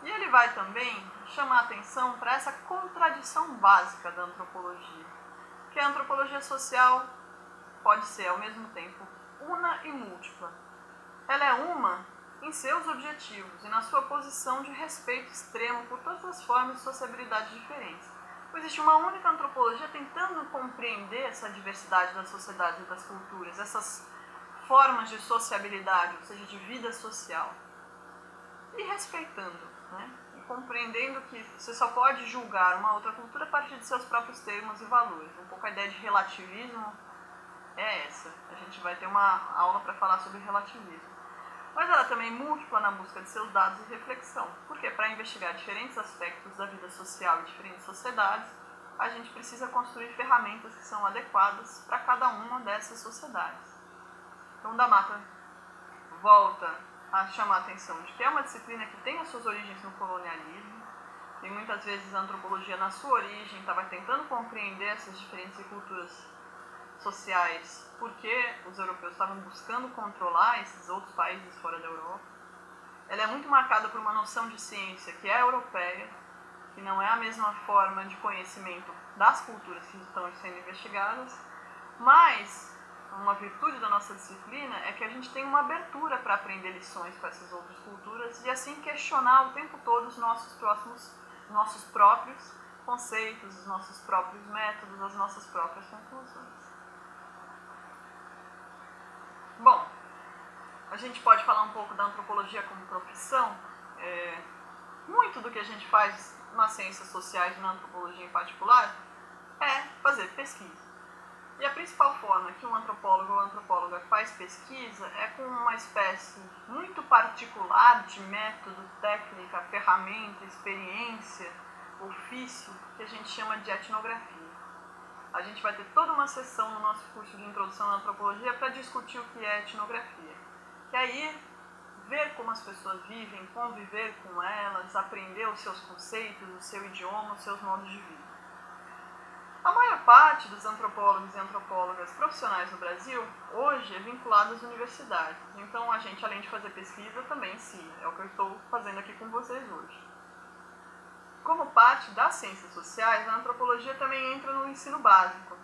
E ele vai também chamar a atenção para essa contradição básica da antropologia, que a antropologia social pode ser, ao mesmo tempo, una e múltipla. Ela é uma em seus objetivos e na sua posição de respeito extremo por todas as formas de sociabilidade diferentes. Existe uma única antropologia tentando compreender essa diversidade das sociedades e das culturas, essas formas de sociabilidade, ou seja, de vida social, e respeitando, né? E compreendendo que você só pode julgar uma outra cultura a partir de seus próprios termos e valores. Um pouco a ideia de relativismo é essa. A gente vai ter uma aula para falar sobre relativismo. Mas ela também é múltipla na busca de seus dados e reflexão, porque para investigar diferentes aspectos da vida social e diferentes sociedades, a gente precisa construir ferramentas que são adequadas para cada uma dessas sociedades. Então, da Mata volta a chamar a atenção de que é uma disciplina que tem as suas origens no colonialismo, e muitas vezes a antropologia, na sua origem, estava tentando compreender essas diferentes culturas sociais, porque os europeus estavam buscando controlar esses outros países fora da Europa. Ela é muito marcada por uma noção de ciência que é europeia, que não é a mesma forma de conhecimento das culturas que estão sendo investigadas, mas uma virtude da nossa disciplina é que a gente tem uma abertura para aprender lições com essas outras culturas e assim questionar o tempo todo os nossos próprios conceitos, os nossos próprios métodos, as nossas próprias conclusões. Bom, a gente pode falar um pouco da antropologia como profissão. Muito do que a gente faz nas ciências sociais e na antropologia em particular é fazer pesquisa. E a principal forma que um antropólogo ou antropóloga faz pesquisa é com uma espécie muito particular de método, técnica, ferramenta, experiência, ofício, que a gente chama de etnografia. A gente vai ter toda uma sessão no nosso curso de introdução à antropologia para discutir o que é etnografia. Que aí, ver como as pessoas vivem, conviver com elas, aprender os seus conceitos, o seu idioma, os seus modos de vida. A maior parte dos antropólogos e antropólogas profissionais no Brasil, hoje, é vinculada às universidades. Então, a gente, além de fazer pesquisa, também ensina. É o que eu estou fazendo aqui com vocês hoje. Como parte das ciências sociais, a antropologia também entra no ensino básico.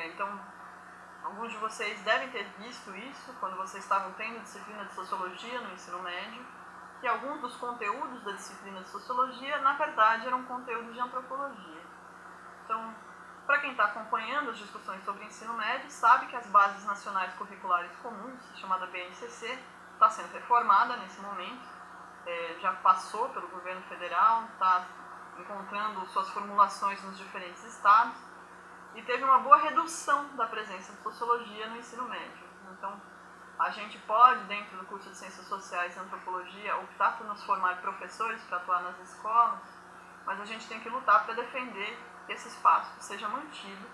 Então, alguns de vocês devem ter visto isso quando vocês estavam tendo disciplina de sociologia no ensino médio. que alguns dos conteúdos da disciplina de sociologia, na verdade, eram conteúdos de antropologia. Então, para quem está acompanhando as discussões sobre ensino médio, sabe que as Bases Nacionais Curriculares Comuns, chamada BNCC, está sendo reformada nesse momento, já passou pelo governo federal, está encontrando suas formulações nos diferentes estados, e teve uma boa redução da presença de sociologia no ensino médio. Então, a gente pode, dentro do curso de Ciências Sociais e Antropologia, optar por nos formar professores para atuar nas escolas, mas a gente tem que lutar para defender que esse espaço seja mantido,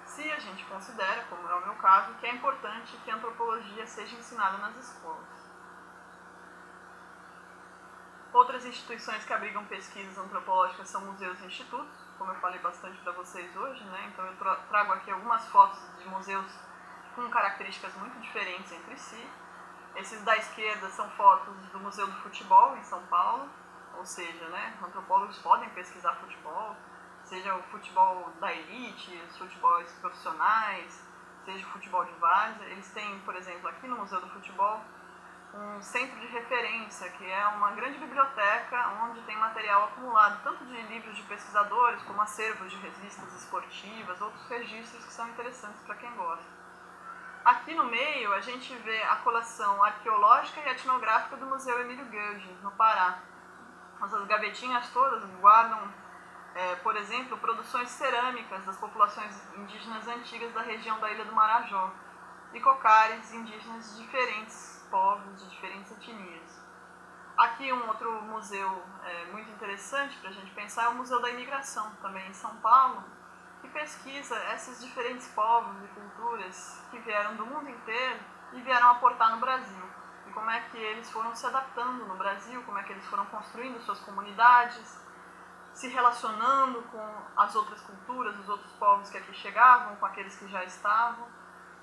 se a gente considera, como é o meu caso, que é importante que a antropologia seja ensinada nas escolas. Outras instituições que abrigam pesquisas antropológicas são museus e institutos, como eu falei bastante para vocês hoje, né? Então eu trago aqui algumas fotos de museus com características muito diferentes entre si. Esses da esquerda são fotos do Museu do Futebol, em São Paulo, ou seja, né, antropólogos podem pesquisar futebol, seja o futebol da elite, os futebols profissionais, seja o futebol de várzea. Eles têm, por exemplo, aqui no Museu do Futebol, um centro de referência, que é uma grande biblioteca onde tem material acumulado, tanto de livros de pesquisadores, como acervos de revistas esportivas, outros registros que são interessantes para quem gosta. Aqui no meio a gente vê a coleção arqueológica e etnográfica do Museu Emílio Goeldi, no Pará. Essas gavetinhas todas guardam, por exemplo, produções cerâmicas das populações indígenas antigas da região da Ilha do Marajó e cocares indígenas de diferentes povos, de diferentes etnias. Aqui um outro museu muito interessante para a gente pensar é o Museu da Imigração, também em São Paulo, que pesquisa esses diferentes povos e culturas que vieram do mundo inteiro e vieram aportar no Brasil. E como é que eles foram se adaptando no Brasil, como é que eles foram construindo suas comunidades, se relacionando com as outras culturas, os outros povos que aqui chegavam, com aqueles que já estavam.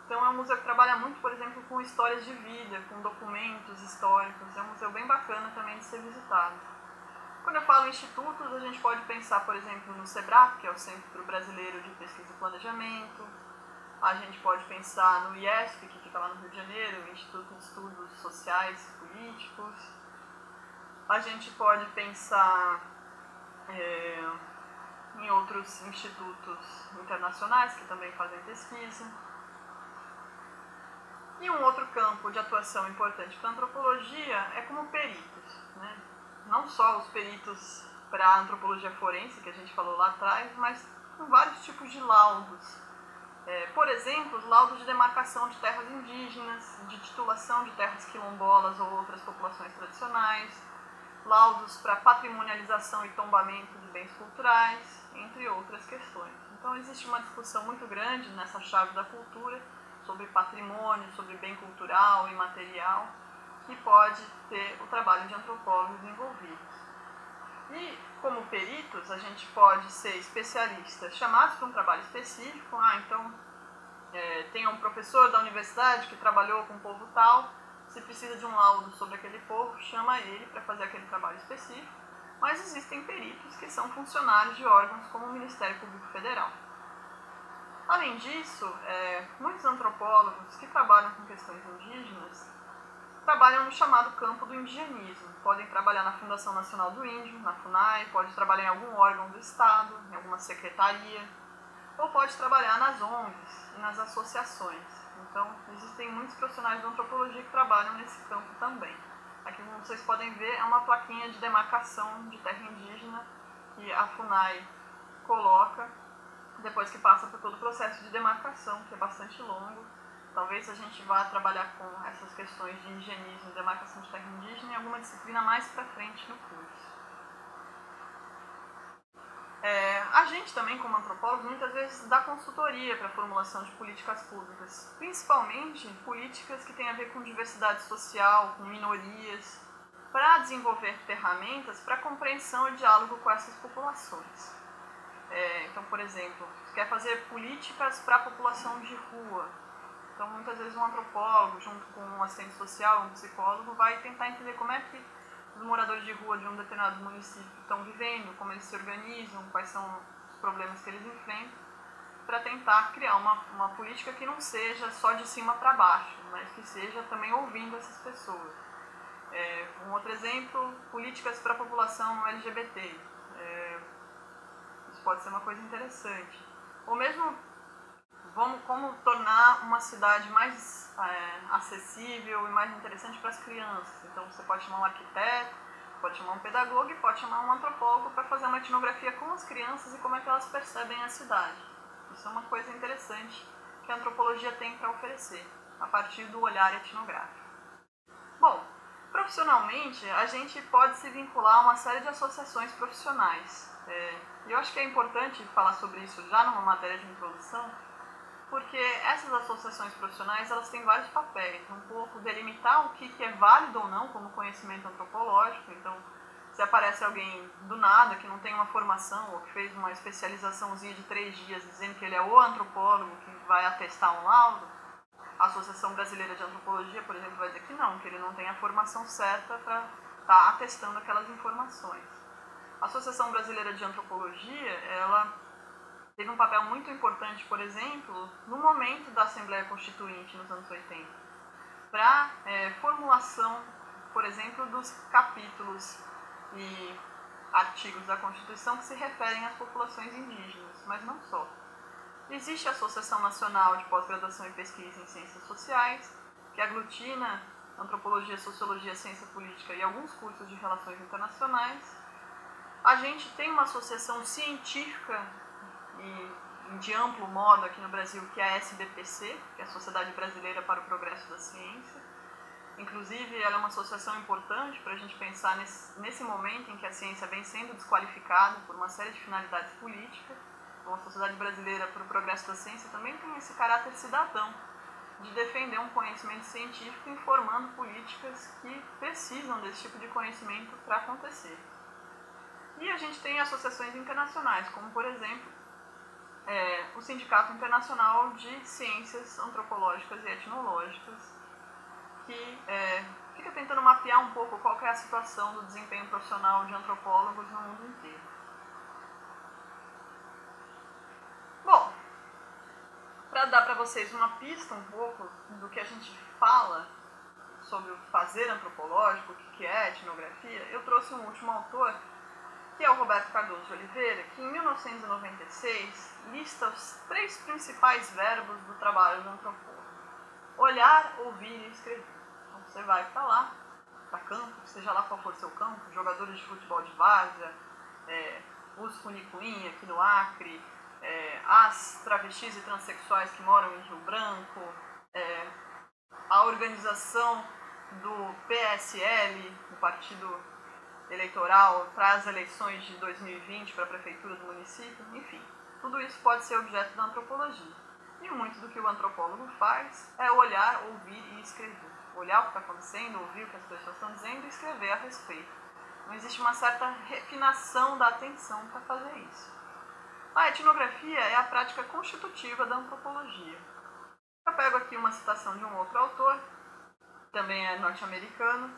Então é um museu que trabalha muito, por exemplo, com histórias de vida, com documentos históricos. É um museu bem bacana também de ser visitado. Quando eu falo em institutos, a gente pode pensar, por exemplo, no SEBRAP, que é o Centro Brasileiro de Pesquisa e Planejamento. A gente pode pensar no IESP, que fica lá no Rio de Janeiro, o Instituto de Estudos Sociais e Políticos. A gente pode pensar em outros institutos internacionais que também fazem pesquisa. E um outro campo de atuação importante para a antropologia é como peritos, né? Não só os peritos para a antropologia forense, que a gente falou lá atrás, mas com vários tipos de laudos. Por exemplo, os laudos de demarcação de terras indígenas, de titulação de terras quilombolas ou outras populações tradicionais, laudos para patrimonialização e tombamento de bens culturais, entre outras questões. Então existe uma discussão muito grande nessa chave da cultura, sobre patrimônio, sobre bem cultural e material, que pode ter o trabalho de antropólogos envolvidos. E, como peritos, a gente pode ser especialistas chamados para um trabalho específico. Então, tem um professor da universidade que trabalhou com o povo tal, se precisa de um laudo sobre aquele povo, chama ele para fazer aquele trabalho específico. Mas existem peritos que são funcionários de órgãos como o Ministério Público Federal. Além disso, muitos antropólogos que trabalham com questões indígenas trabalham no chamado campo do indigenismo. Podem trabalhar na Fundação Nacional do Índio, na FUNAI, pode trabalhar em algum órgão do Estado, em alguma secretaria, ou pode trabalhar nas ONGs e nas associações. Então, existem muitos profissionais de antropologia que trabalham nesse campo também. Aqui, como vocês podem ver, é uma plaquinha de demarcação de terra indígena que a FUNAI coloca depois que passa por todo o processo de demarcação, que é bastante longo. Talvez a gente vá trabalhar com essas questões de indigenismo e demarcação de terra indígena em alguma disciplina mais para frente no curso. A gente também, como antropólogos, muitas vezes dá consultoria para a formulação de políticas públicas, principalmente políticas que têm a ver com diversidade social, com minorias, para desenvolver ferramentas para compreensão e diálogo com essas populações. Então, por exemplo, quer fazer políticas para a população de rua. Então, muitas vezes um antropólogo, junto com um assistente social, um psicólogo, vai tentar entender como é que os moradores de rua de um determinado município estão vivendo, como eles se organizam, quais são os problemas que eles enfrentam, para tentar criar uma política que não seja só de cima para baixo, mas que seja também ouvindo essas pessoas. Um outro exemplo, políticas para a população LGBT. Isso pode ser uma coisa interessante. Ou mesmo como tornar uma cidade mais acessível e mais interessante para as crianças. Então você pode chamar um arquiteto, pode chamar um pedagogo e pode chamar um antropólogo para fazer uma etnografia com as crianças e como é que elas percebem a cidade. Isso é uma coisa interessante que a antropologia tem para oferecer, a partir do olhar etnográfico. Bom, profissionalmente, a gente pode se vincular a uma série de associações profissionais. E eu acho que é importante falar sobre isso já numa matéria de introdução, porque essas associações profissionais elas têm vários papéis. Um pouco delimitar o que é válido ou não como conhecimento antropológico. Então, se aparece alguém do nada, que não tem uma formação ou que fez uma especializaçãozinha de 3 dias dizendo que ele é o antropólogo que vai atestar um laudo, a Associação Brasileira de Antropologia, por exemplo, vai dizer que não, que ele não tem a formação certa para estar atestando aquelas informações. A Associação Brasileira de Antropologia, ela teve um papel muito importante, por exemplo, no momento da Assembleia Constituinte, nos anos 80, para formulação, por exemplo, dos capítulos e artigos da Constituição que se referem às populações indígenas, mas não só. Existe a Associação Nacional de Pós-Graduação e Pesquisa em Ciências Sociais, que aglutina Antropologia, Sociologia, Ciência Política e alguns cursos de Relações Internacionais. A gente tem uma associação científica e de amplo modo aqui no Brasil, que é a SBPC, que é a Sociedade Brasileira para o Progresso da Ciência. Inclusive, ela é uma associação importante para a gente pensar nesse momento em que a ciência vem sendo desqualificada por uma série de finalidades políticas. Então, a Sociedade Brasileira para o Progresso da Ciência também tem esse caráter cidadão, de defender um conhecimento científico informando políticas que precisam desse tipo de conhecimento para acontecer. E a gente tem associações internacionais, como, por exemplo, o Sindicato Internacional de Ciências Antropológicas e Etnológicas, que fica tentando mapear um pouco qual que é a situação do desempenho profissional de antropólogos no mundo inteiro. Bom, para dar para vocês uma pista um pouco do que a gente fala sobre o fazer antropológico, o que é etnografia, eu trouxe um último autor, que é o Roberto Cardoso de Oliveira, que em 1996 lista os 3 principais verbos do trabalho do antropólogo: olhar, ouvir e escrever. Então você vai para lá, para campo, seja lá qual for seu campo, jogadores de futebol de várzea, os Cunicuim aqui no Acre, as travestis e transexuais que moram em Rio Branco, a organização do PSL, do Partido Eleitoral, para as eleições de 2020 para a prefeitura do município, enfim, tudo isso pode ser objeto da antropologia. E muito do que o antropólogo faz é olhar, ouvir e escrever. Olhar o que está acontecendo, ouvir o que as pessoas estão dizendo e escrever a respeito. Não existe uma certa refinação da atenção para fazer isso. A etnografia é a prática constitutiva da antropologia. Eu pego aqui uma citação de um outro autor, também é norte-americano,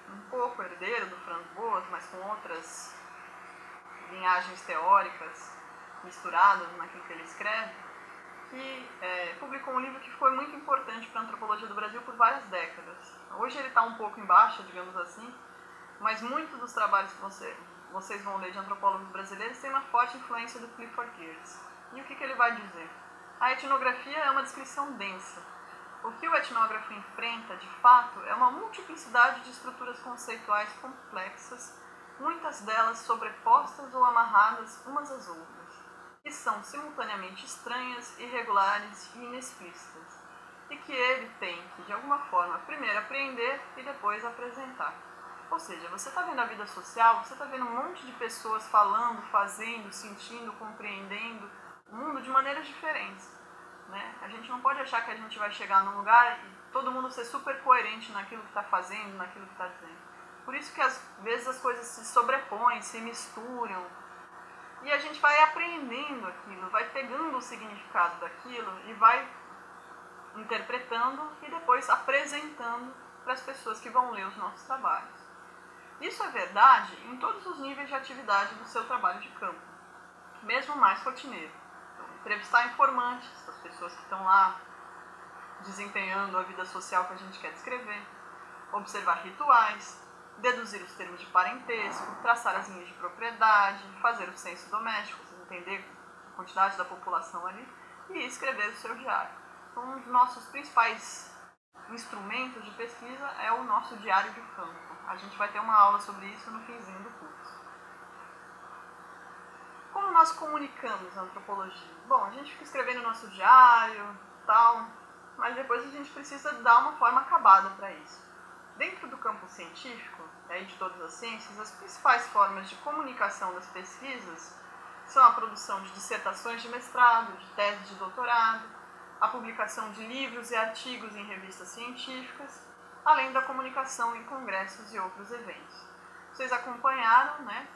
um pouco herdeiro do Franz Boas, mas com outras linhagens teóricas misturadas naquilo que ele escreve, que publicou um livro que foi muito importante para a antropologia do Brasil por várias décadas. Hoje ele está um pouco em baixa, digamos assim, mas muitos dos trabalhos que vocês vão ler de antropólogos brasileiros têm uma forte influência do Clifford Geertz. E o que ele vai dizer? A etnografia é uma descrição densa. O que o etnógrafo enfrenta, de fato, é uma multiplicidade de estruturas conceituais complexas, muitas delas sobrepostas ou amarradas umas às outras, que são simultaneamente estranhas, irregulares e inexplícitas, e que ele tem que, de alguma forma, primeiro apreender e depois apresentar. Ou seja, você está vendo a vida social, você está vendo um monte de pessoas falando, fazendo, sentindo, compreendendo o mundo de maneiras diferentes. Né? A gente não pode achar que a gente vai chegar num lugar e todo mundo ser super coerente naquilo que está fazendo, naquilo que está dizendo. Por isso que às vezes as coisas se sobrepõem, se misturam, e a gente vai aprendendo aquilo, vai pegando o significado daquilo e vai interpretando e depois apresentando para as pessoas que vão ler os nossos trabalhos. Isso é verdade em todos os níveis de atividade do seu trabalho de campo, mesmo mais rotineiro. Entrevistar informantes, as pessoas que estão lá desempenhando a vida social que a gente quer descrever. observar rituais, deduzir os termos de parentesco, traçar as linhas de propriedade, fazer o censo doméstico, entender a quantidade da população ali, e escrever o seu diário. Então, um dos nossos principais instrumentos de pesquisa é o nosso diário de campo. A gente vai ter uma aula sobre isso no finzinho do curso. Como nós comunicamos a antropologia? Bom, a gente fica escrevendo o nosso diário, tal, mas depois a gente precisa dar uma forma acabada para isso. Dentro do campo científico, aí de todas as ciências, as principais formas de comunicação das pesquisas são a produção de dissertações de mestrado, de teses de doutorado, a publicação de livros e artigos em revistas científicas, além da comunicação em congressos e outros eventos. Vocês acompanharam, né?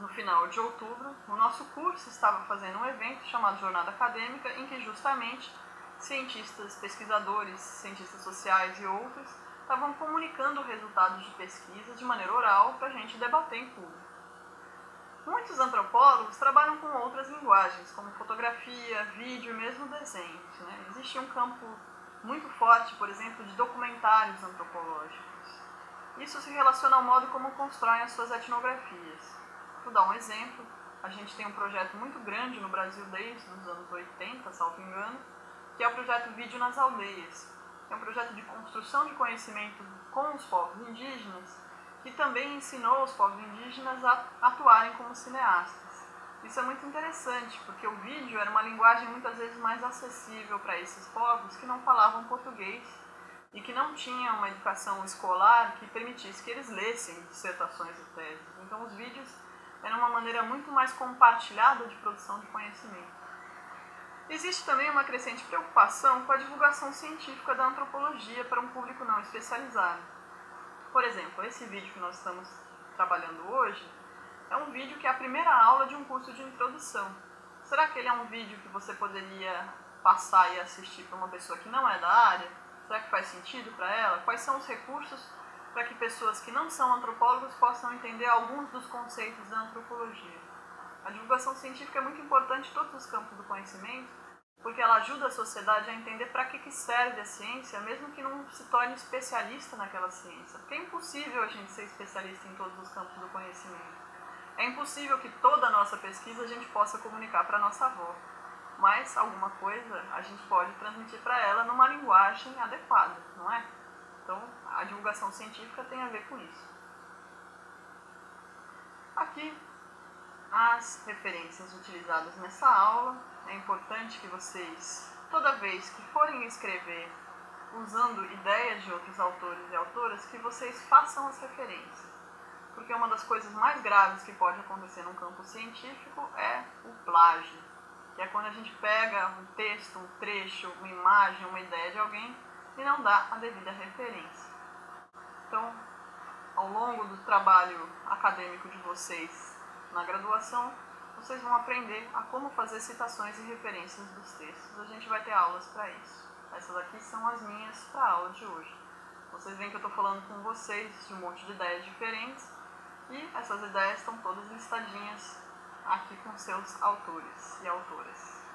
No final de outubro, o nosso curso estava fazendo um evento chamado Jornada Acadêmica, em que justamente cientistas, pesquisadores, cientistas sociais e outros estavam comunicando resultados de pesquisa de maneira oral para a gente debater em público. Muitos antropólogos trabalham com outras linguagens, como fotografia, vídeo e mesmo desenhos, né? Existe um campo muito forte, por exemplo, de documentários antropológicos. Isso se relaciona ao modo como constroem as suas etnografias. Vou dar um exemplo. A gente tem um projeto muito grande no Brasil desde os anos 80, salvo engano, que é o projeto Vídeo nas Aldeias. É um projeto de construção de conhecimento com os povos indígenas, que também ensinou os povos indígenas a atuarem como cineastas. Isso é muito interessante, porque o vídeo era uma linguagem muitas vezes mais acessível para esses povos que não falavam português e que não tinham uma educação escolar que permitisse que eles lessem dissertações e teses. Então os vídeos eram uma maneira muito mais compartilhada de produção de conhecimento. Existe também uma crescente preocupação com a divulgação científica da antropologia para um público não especializado. Por exemplo, esse vídeo que nós estamos trabalhando hoje é um vídeo que é a primeira aula de um curso de introdução. Será que ele é um vídeo que você poderia passar e assistir para uma pessoa que não é da área? Será que faz sentido para ela? Quais são os recursos para que pessoas que não são antropólogos possam entender alguns dos conceitos da antropologia? A divulgação científica é muito importante em todos os campos do conhecimento, porque ela ajuda a sociedade a entender para que serve a ciência, mesmo que não se torne especialista naquela ciência. Porque é impossível a gente ser especialista em todos os campos do conhecimento. É impossível que toda a nossa pesquisa a gente possa comunicar para a nossa avó, mas alguma coisa a gente pode transmitir para ela numa linguagem adequada, não é? Então, a divulgação científica tem a ver com isso. Aqui, as referências utilizadas nessa aula. É importante que vocês, toda vez que forem escrever usando ideias de outros autores e autoras, que vocês façam as referências. Porque uma das coisas mais graves que pode acontecer num campo científico é o plágio, que é quando a gente pega um texto, um trecho, uma imagem, uma ideia de alguém e não dá a devida referência. Então, ao longo do trabalho acadêmico de vocês na graduação, vocês vão aprender a como fazer citações e referências dos textos. A gente vai ter aulas para isso. Essas aqui são as minhas para a aula de hoje. Vocês veem que eu estou falando com vocês de um monte de ideias diferentes e essas ideias estão todas listadinhas aqui com seus autores e autoras.